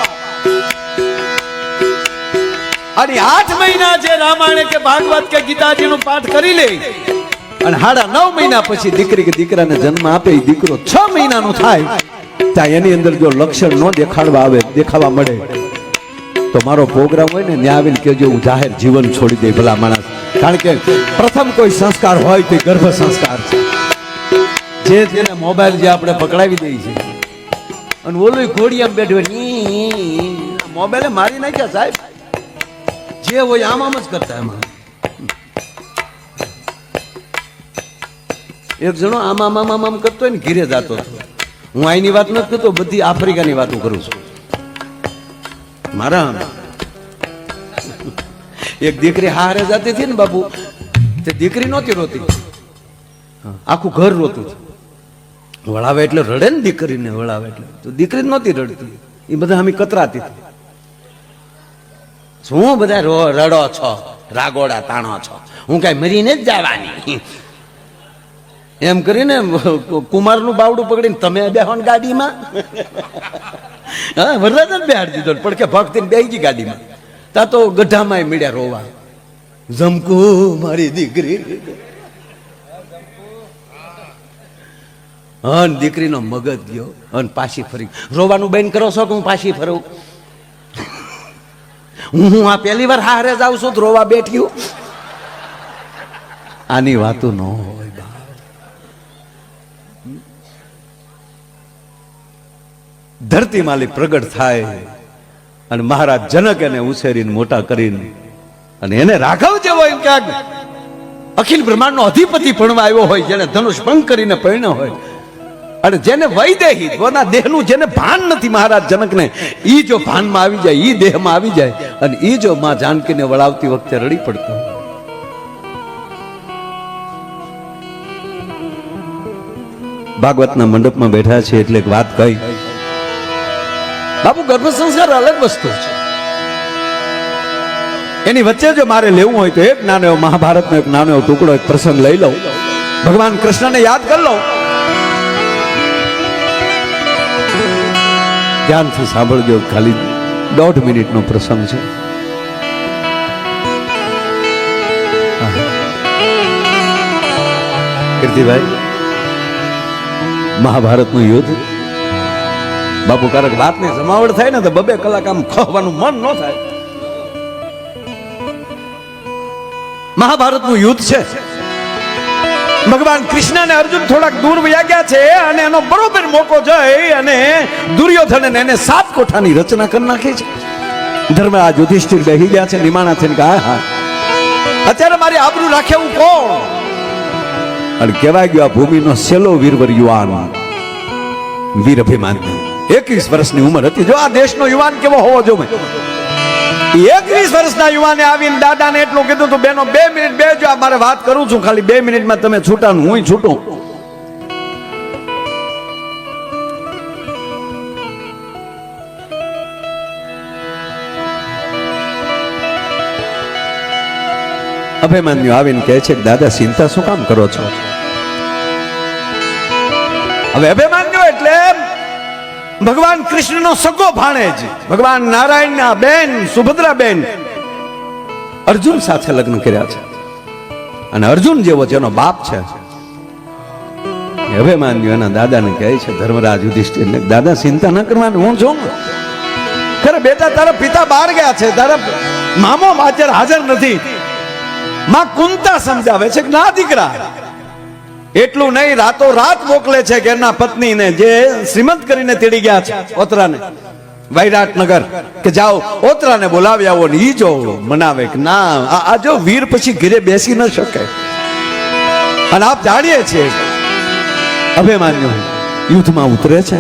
અને 8 મહિના જે રામાયણ કે ભાગવત કે ગીતાજીનું પાઠ કરી લે અને 9.5 મહિના પછી દીકરી કે દીકરાને જન્મ આપે, એ દીકરો 6 મહિનાનો થાય ત્યાં એની અંદર જો લક્ષણ ન દેખાવા મળે તો મારો પ્રોગ્રામ હોય ને ત્યાં આવીને કેજો હું જાહેર જીવન છોડી દે ભલા માણસ. કારણ કે પ્રથમ કોઈ સંસ્કાર હોય તો ગર્ભ સંસ્કાર છે, જેને મોબાઈલ જે આપણે પકડાવી દઈએ છીએ અને ઓલું ઘોડિયામાં બેઠો મોબાઈલે મારી નાખ્યા સાહેબ. જે હોય આમ જ કરતા. એમાં એક જણો આમ કરતો હોય ને ઘીરે જતો હતો. હું અહીંની વાત નથી કરતો, બધી આફ્રિકાની વાતો કરું છું. મારા એક દીકરી હારે જતી હતી ને બાપુ, તે દીકરી નહોતી રોતી, આખું ઘર રોતું હતું. વળાવે એટલે રડે ને દીકરીને, વળાવે એટલે તો દીકરી નહોતી રડતી, એ બધા અમે કતરાતી હતી. શું બધા રડો છો, રાગોડા તાણો છો, હું કઈ મરીને જ જવાની એમ કરીને કુમારનું બાવડું પકડીને તમે બેહો ને ગાડીમાં. હા, વરરાજ જ બેહાડી દીધો, પણ કે ભક્તિને બેહી ગઈ ગાડીમાં. તા તો ગઢામાં મીડ્યા રોવા, જમકુ મારી દીકરી. હન દીકરીનો મગજ ગયો અને પાછી ફરી. રોવાનું બેન કરો છો કે હું પાછી ફરું? હું આ પહેલી વાર હારે જાઉં છું તો રોવા બેઠ્યું. આની વાતો ન હોય. ધરતી માલી પ્રગટ થાય અને મહારાજ જનક એને ઉછેરીને મોટા કરીને અને એને રાઘવ જેવો એમ ક્યાંક અખિલ બ્રહ્માંડનો અધિપતિ ભણવા આવ્યો હોય, જેને ધનુષ ભંગ કરીને પરણ્યો હોય અને જેને વૈદેહી પોતાના દેહનું જેને ભાન નથી મહારાજ જનકને, ઈ જો ભાનમાં આવી જાય, ઈ દેહમાં આવી જાય અને ઈ જો માં જાનકીને વળાવતી વખતે રડી પડતો. ભાગવતના મંડપમાં બેઠા છે એટલે એક વાત કહી બાપુ, ગર્ભ સંસ્કાર અલગ વસ્તુ છે. એની વચ્ચે જો મારે લેવું હોય તો એક નાનો એવો મહાભારતનો એક નાનો એવો ટુકડો એક પ્રસંગ લઈ લઉં, ભગવાન કૃષ્ણને યાદ કરી લઉં. ધ્યાનથી સાંભળજો, ખાલી 1.5 મિનિટનો પ્રસંગ છે. કીર્તિભાઈ, મહાભારતનું યુદ્ધ બાપુ, કારક વાતની જમાવટ થાય ને તો 2 કલાક આમ ખોવાનું મન ન થાય. મહાભારતનું યુદ્ધ છે. ભગવાન કૃષ્ણ અને અર્જુન થોડાક દૂર વયા ગયા છે અને એનો બરોબર મોકો જઈ અને દુર્યોધન એને 7 કોઠાની રચના કરી નાખી છે. ધર્મરાજ યુધિષ્ઠિર બેહી ગયા છે નિમાણા થઈને કે હા અત્યારે મારી આબરૂ રાખે હું કોણ? અને કહેવાય ગયો આ ભૂમિનો સેલો વીરવર યુવાન વીર અભિમાન્યુ 21 વર્ષની ઉંમર હતી. જો આ દેશનો યુવાન કેવો હોવો જોઈએ. 21 વર્ષના યુવાને આવીને દાદાને એટલું કીધું તું બેનો 2 મિનિટ બેજો, આ મારે વાત કરું છું, ખાલી 2 મિનિટમાં તમે છૂટા, હું છૂટું. અભિમાન્યુ આવીને કહે છે કે દાદા ચિંતા શું કામ કરો છો? હવે અભિમાન્યુ એટલે ભગવાન કૃષ્ણનો સગો ભાણેજ, ભગવાન નારાયણના બેન સુભદ્રા બેન અર્જુન સાથે લગ્ન કર્યા છે અને અર્જુન જેવો જેનો બાપ છે અભિમાન્યુ એના દાદાને કહે છે, ધર્મરાજ યુધિષ્ઠિરને, દાદા ચિંતા ન કરવાની, હું છું. ખરે બેટા, તારા પિતા બહાર ગયા છે, તારા મામો હાજર નથી. માં કુંતા સમજાવે છે કે ના દીકરા, એટલું નહીં, રાતો રાત મોકલે છે કે એના પત્નીને જે શ્રીમંત કરીને તેડી ગયા છે ઓતરાને વૈરાટનગર, કે જાઓ ઓતરાને બોલાવી આવો ને ઈ જો મનાવે કે ના આ જો વીર પછી ઘરે બેસી ન શકે. અને આપ જાણીએ છીએ અભિમાન્યુ યુદ્ધમાં ઉતરે છે,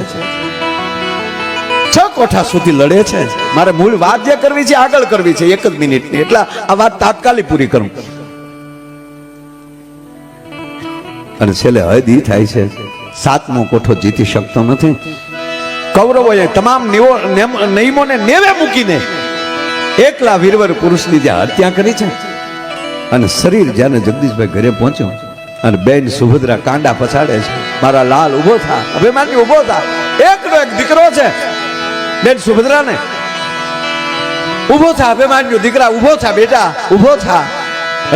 6 કોઠા સુધી લડે છે. મારે મૂળ વાત જે કરવી છે આગળ કરવી છે 1 જ મિનિટની, એટલે આ વાત તાત્કાલિક પૂરી કરું. અને છેલ્લે હદ ઈ થાય છે 7મો કોઠો જીતી શકતો નથી. કૌરવોએ તમામ નિયમોને નેવે મૂકીને એકલા વીરવર પુરુષની જે હત્યા કરી છે. અને શરીર જ્યારે જગદીશભાઈ ઘરે પહોંચ્યો અને બેન સુભદ્રા કાંડા પછાડે છે, મારા લાલ ઉભો થા, અભિમાન્યુ ઉભો થા, એકનો એક દીકરો છે. બેન સુભદ્રાને ઉભો થા, અભિમાન્યુ દીકરા ઉભો થા, બેટા ઉભો થા.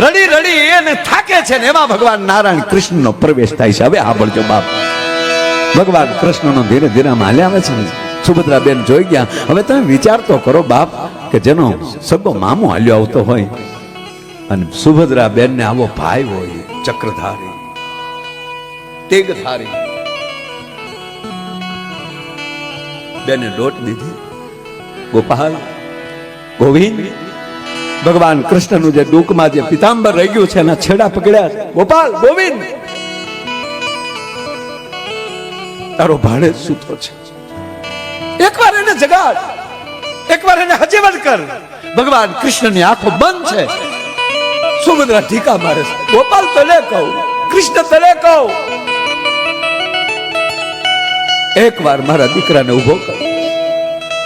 રડી રડી એને થાકે છે ને એમાં ભગવાન નારાયણ કૃષ્ણનો પ્રવેશ થાય છે. હવે સાંભળજો બાપ, ભગવાન કૃષ્ણનો ધીરે ધીરે હાલ્યા આવે છે. સુભદ્રા બેન જોઈ ગયા. હવે તમે વિચાર તો કરો બાપ, કે જેનો સગો મામો હાલ્યો આવતો હોય અને સુભદ્રા બેન ને આવો ભાઈ હોય, ચક્રધારી તેગધારી, બેને દોટ દીધી. ગોપાલ ગોવિંદ, ભગવાન કૃષ્ણનું જે ડૂકમાં જે પિતાંબર રહી ગયું છે એના છેડા પકડ્યા. ગોપાલ ગોવિંદ, તારો ભાડે સૂતો છે, એકવાર એને જગાડ, એકવાર એને હજીવન કર. ભગવાન કૃષ્ણની આંખો બંધ છે. સુભદ્રા ટીકા મારે છે. ગોપાલ તને કહું, કૃષ્ણ તને કહું, એકવાર મારા દીકરાને ઉભો કર.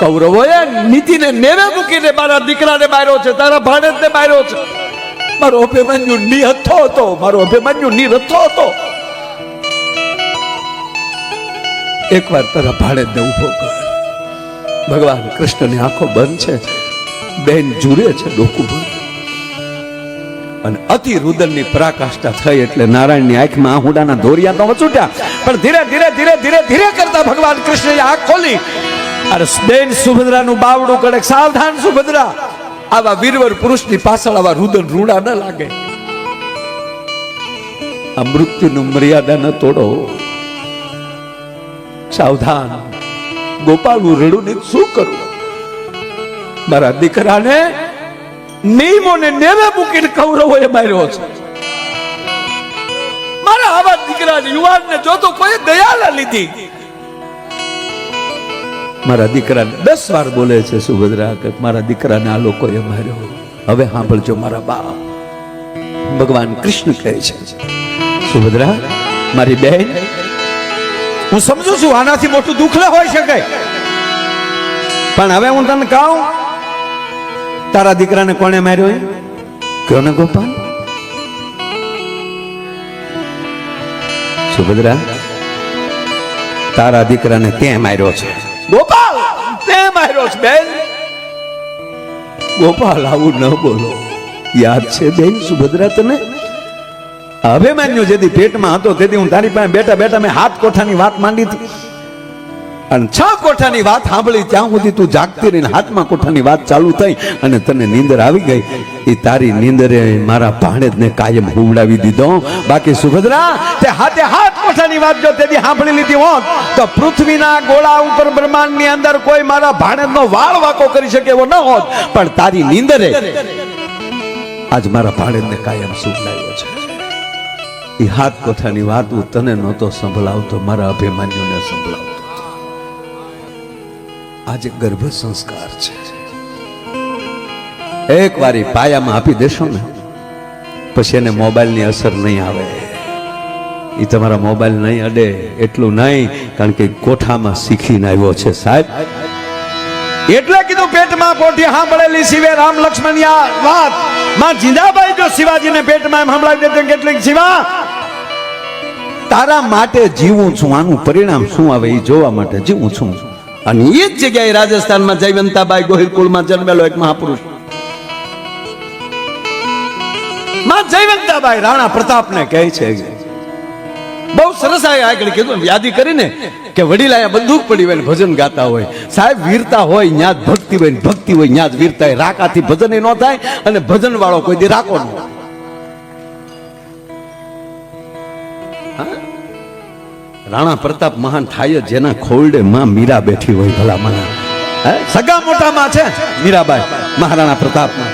કૌરવોએ નીતિને નેવે મૂકીને મારા દીકરાને માર્યો છે, તારા ભાણેજને માર્યો છે. મારો અભિમન્યુ નિહત્થો હતો, મારો અભિમન્યુ નિરથ્થો હતો. એકવાર તારા ભાણેજને ઉભો કર. ભગવાન કૃષ્ણની આંખો બંધ છે, બેન જુરે છે ડોકું બંધ. અને અતિ રુદનની પરાકાષ્ઠા થઈ એટલે નારાયણની આંખમાં આહુડાના દોરિયા તો વચૂટ્યા. પણ ધીરે ધીરે ધીરે ધીરે ધીરે કરતા ભગવાન કૃષ્ણએ આંખ ખોલી. અરે બેન સુભદ્રાનું બાવડું કરે, સાવધાન સુભદ્રા, આવા વીરવર પુરુષની પાછળ આવા રુદન રૂડા ન લાગે. આ મૃત્યુનું મર્યાદા ન તોડો, સાવધાન. ગોપાલ હું રડું ને શું કરું? મારા દીકરાને નિયમોને નેવે મૂકીને કૌરવોએ માર્યો છે. મારા આવા દીકરાને યુવાનને જોતો કોઈ દયા ન લીધી. મારા દીકરાને 10 વાર બોલે છે સુભદ્રા કે મારા દીકરાને આ લોકોએ માર્યો. હવે સાંભળજો મારા બાપ, ભગવાન કૃષ્ણ કહે છે, સુભદ્રા મારી બહેન, હું સમજુ છું આનાથી મોટું દુઃખ ન હોઈ શકે, પણ હવે હું તને કહું, તારા દીકરાને કોણે માર્યો? કહો ને ગોપાલ. સુભદ્રા, તારા દીકરાને તે માર્યો છે. ગોપાલ, તે માર્યો છે બેન. ગોપાલ આવું ન બોલો, યાદ છે બેન સુભદ્રા તને? અભિમન્યુ જેથી પેટમાં હતો તેથી હું તારી પાસે બેઠા બેઠા મેં 7 કોઠાની વાત માંડી હતી. અને 6 કોઠાની વાત સાંભળી ત્યાં સુધી તું જાગતી રહીને 7મા કોઠાની વાત ચાલુ થઈ અને તને નીંદર આવી ગઈ. એ તારી નીંદરે મારા ભાણેજને કાયમ હુવડાવી દીધો. બાકી સુભદ્રા, તે 7 કોઠાની વાત જો તેથી સાંભળી લીધી હોત તો પૃથ્વીના ગોળા ઉપર બ્રહ્માંડની અંદર કોઈ મારા ભાણેજનો વાળ વાકો કરી શકે એવો ન હોત. પણ તારી નીંદરે આજ મારા ભાણેજને કાયમ સુવડાવ્યો છે. એ 7 કોઠાની વાત હું તને નહોતો સંભળાવતો, મારા અભિમાન્યુને સંભળાવતો. આજે ગર્ભ સંસ્કાર છે. એક વારી પાયામાં આપી દેશો ને પછી એને મોબાઈલની અસર નહીં આવે. એ તમારા મોબાઈલ નહીં અડે એટલું નહીં, કારણ કે કોઠામાં શીખીને આવ્યો છે સાહેબ. એટલે કીધું પેટમાં પોઠી સાંભળેલી શિવે રામ લક્ષ્મણિયા વાત માં જીંદાબાઈ જો શિવાજીને પેટમાં એમ સંભળાવી દેતો કેટલીક શિવા તારા માટે જીવું છું, આનું પરિણામ શું આવે એ જોવા માટે જીવું છું. અને એ જ જગ્યાએ રાજસ્થાનમાં જયવંતાબાઈ ગોહિલ કુળમાં જન્મેલો એક મહાપુરુષ માં જયવંતાબાઈ રાણા પ્રતાપને કહે છે, બહુ સરસ આગળ કીધું યાદી કરીને કે વડીલા બંદૂક પડી હોય ભજન ગાતા હોય. સાહેબ વીરતા હોય ન્યા જ ભક્તિ હોય, ભક્તિ હોય ન્યા જ વીરતા હોય. રાકાથી ભજન ન થાય અને ભજન વાળો કોઈ દી રાકો ન. હા? રાણા પ્રતાપ મહાન થાય જ જેના ખોરડે માં મીરા બેઠી હોય ભલા મના. સગા મોટામાં છે મીરાબાઈ મહારાણા પ્રતાપમાં.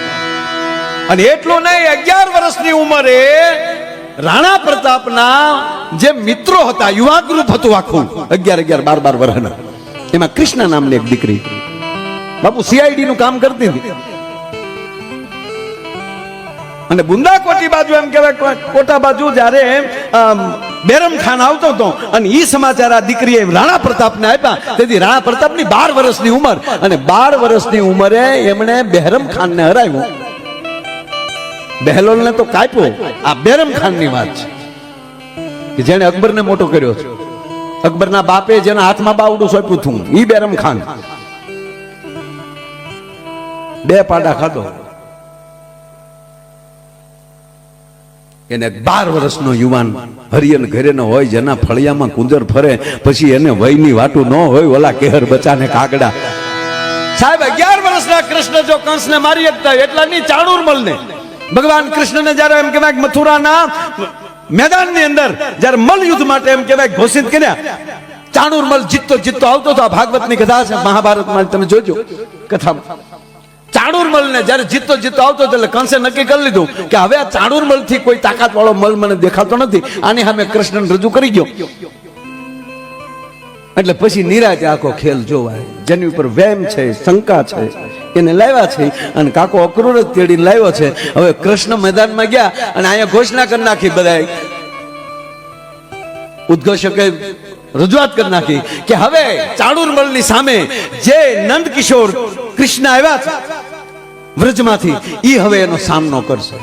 અને એટલું નહીં, 11 વર્ષની ઉંમરે રાણા પ્રતાપના જે મિત્રો હતા, યુવા ગ્રુપ હતું આખું, 11, 12 વર્ષના, એમાં કૃષ્ણા નામની એક દીકરી બાપુ સીઆઈડી નું કામ કરતી હતી. અને બુંદા કોટી બાજુ એમ કહેવાય, કોટા બાજુ જ્યારે બેરમ ખાન આવતો હતો અને ઈ સમાચાર આ દીકરીએ રાણા પ્રતાપને આપ્યા. તેથી રાણા પ્રતાપની 12 વર્ષની ઉંમર, અને 12 વર્ષની ઉંમરે એમણે બેરમ ખાનને હરાવ્યો. બહેલોલને તો કાપ્યો. આ બેરમ ખાનની વાત છે કે જેણે અકબરને મોટો કર્યો છે. અકબરના બાપે જેના હાથમાં બાવડું સોંપ્યું હતું ઈ બેરમ ખાન. 2 પાડા ખાધો. એને 12 વર્ષનો યુવાન હરિયન ઘરે ન હોય, જેના ફળિયામાં કુંદર ફરે, પછી એને વયની વાટું ન હોય, ઓલા કેહર બચાને કાગડા. સાહેબ 11 વર્ષના કૃષ્ણ જો કંસને મારી શકતા એટલાની ચાણૂરમલને ભગવાન કૃષ્ણને જ્યારે એમ કહેવાય મથુરાના મેદાનની અંદર જ્યારે મલ યુદ્ધ માટે એમ કહેવાય ઘોષિત કર્યા, ચાણૂરમલ જીતતો આવતો હતો. આ ભાગવતની કથા છે, મહાભારતમાં તમે જોજો કથામાં. ચાણૂરમલને જ્યારે જીતતો આવતો હતો એટલે કંસે નક્કી કરી લીધું કે હવે આ ચાણૂરમલ થી કોઈ તાકાત વાળો મલ મને દેખાતો નથી, આની સામે કૃષ્ણને રજૂ કરી ગયો. એટલે પછી નિરાતે આખો ખેલ જોવાય. જેની ઉપર વેમ છે, શંકા છે, એને લાવ્યા છે, અને કાકો અક્રૂર જ તેડીને લાવ્યો છે. હવે કૃષ્ણ મેદાનમાં ગયા અને અહીંયા ઘોષણા કરી નાખી, બધા ઉદ્ઘોષકે રજૂઆત કરી નાખી કે હવે ચાણૂરમલની સામે જે નંદ કિશોર કૃષ્ણ આવ્યા છે વ્રજમાંથી, ઈ હવે એનો સામનો કરશે.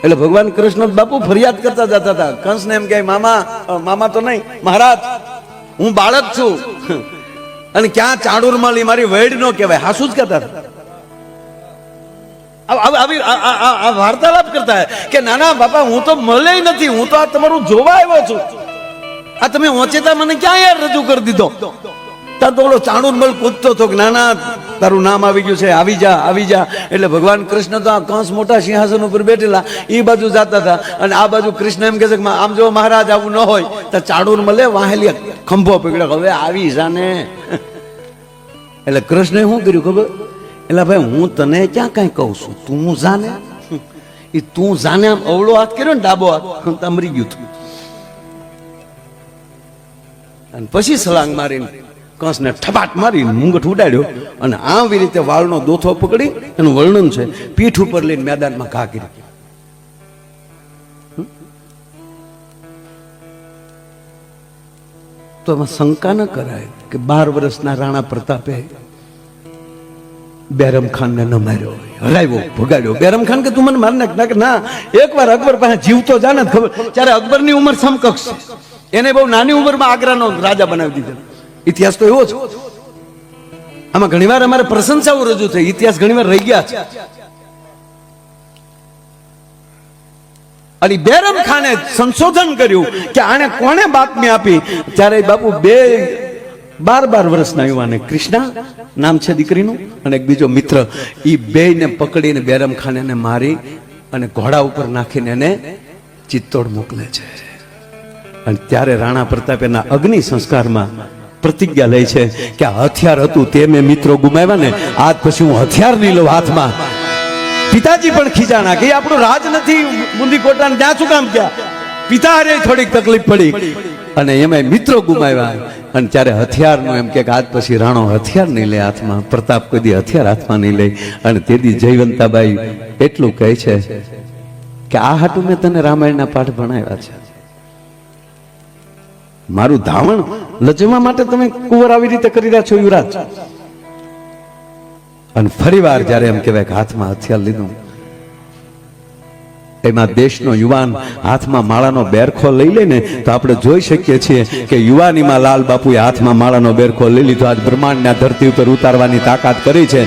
એટલે ભગવાન કૃષ્ણ બાપુ ફરિયાદ કરતા જતા હતા. કંસને એમ કહે, મામા તો નહીં, મહારાજ હું બાળક છું, અને ક્યાં ચાણૂરમલ ઈ મારી વૈડ નો કહેવાય. હાસુ જ કહેતા હતા. આવી વાર્તાલાપ કરતા કે નાના બાપા હું તો મળે નથી, હું તો આ તમારું જોવા આવ્યો છું. આ તમે ઓચેતા મને ક્યાં યાર રજૂ કરી દીધો. ત્યાં તો ઓલો ચાણૂરમલ કૂદતો હતો કે નાના તારું નામ આવી ગયું છે, આવી જા. એટલે ભગવાન કૃષ્ણ તો આ કંસ મોટા સિંહાસન ઉપર બેઠેલા એ બાજુ જતા હતા, અને આ બાજુ કૃષ્ણ એમ કહે છે કે આમ જો મહારાજ આવું ન હોય તો ચાણૂરમલે વાહેલી ખંભો પકડ્યો, હવે આવી જાને. એટલે કૃષ્ણે શું કર્યું ખબર? એટલે ભાઈ હું તને ક્યાં કઈ કહું છું, તું જાને. એ તું જાને આમ અવળો હાથ કર્યો ને, ડાબો હાથ મરી ગયું હતું. અને પછી સળાંગ મારીને કંસને ઠપાટ મારીને મુંગઠ ઉડાડ્યો, અને આવી રીતે વાળનો દોથો પકડી એનું વર્ણન છે, પીઠ ઉપર લઈને મેદાનમાં ઘા કરી. તો એમાં શંકા ન કરાય કે 12 વર્ષના રાણા પ્રતાપે બેરમ ખાનને ન માર્યો, હરાવ્યો, ભગાડ્યો. બેરમ ખાન કે તું મને મારી નાખ. ના, એકવાર અકબર પાસે જીવતો જાને ખબર. ત્યારે અકબરની ઉંમર સમકક્ષ છે, એને બહુ નાની ઉંમરમાં આગ્રાનો રાજા બનાવી દીધો. ઇતિહાસ તો એવો છે. આમાં ઘણીવાર અમારે પ્રશંસાઓ રજૂ થઈ, ઇતિહાસ ઘણીવાર રહી ગયા છે. અને બેરમ ખાને સંશોધન કર્યું કે આને કોણે બાતમી આપી. ત્યારે બાપુ 12 વર્ષના યુવાને, કૃષ્ણા નામ છે દીકરીનું, અને એક બીજો મિત્ર, એ બેયને પકડીને બેરમ ખાન એને મારી અને ઘોડા ઉપર નાખીને એને ચિત્તોડ મોકલે છે. અને ત્યારે રાણા પ્રતાપ એના અગ્નિ સંસ્કારમાં પ્રતિજ્ઞા લે છે કે આ હથિયાર હતું તે મેં મિત્રો ગુમાવ્યા ને, આજ પછી હું હથિયાર નહીં લઉં હાથમાં. પિતાજી પણ ખીજાણા કે આપણું રાજ નથી મુંદી કોટાને, ત્યાં શું કામ ગયા. પિતા હારે થોડીક તકલીફ પડી અને એમાં મિત્રો ગુમાવ્યા. અને ત્યારે હથિયારનું એમ કે આજ પછી રાણો હથિયાર નહીં લે હાથમાં, પ્રતાપ કોઈ દી હથિયાર હાથમાં નહીં લે. અને તેથી જયવંતાબાઈ એટલું કહે છે કે આ હાટું મેં તને રામાયણના પાઠ ભણાવ્યા છે. મારું ધાવણ લજવા માટે તમે કુંવર આવી રીતે કરી રહ્યા છો યુવરાજ. અને ફરીવાર જ્યારે એમ કહેવાય કે હાથમાં હથિયાર લીધું, એમાં દેશનો યુવાન હાથમાં માળાનો બેરખો લઈ લે ને, તો આપણે જોઈ શકીએ છીએ કે યુવાનીમાં લાલ બાપુએ હાથમાં માળાનો બેરખો લઈ લીધો. આજ બ્રહ્માંડના ધરતી ઉપર ઉતારવાની તાકાત કરી છે.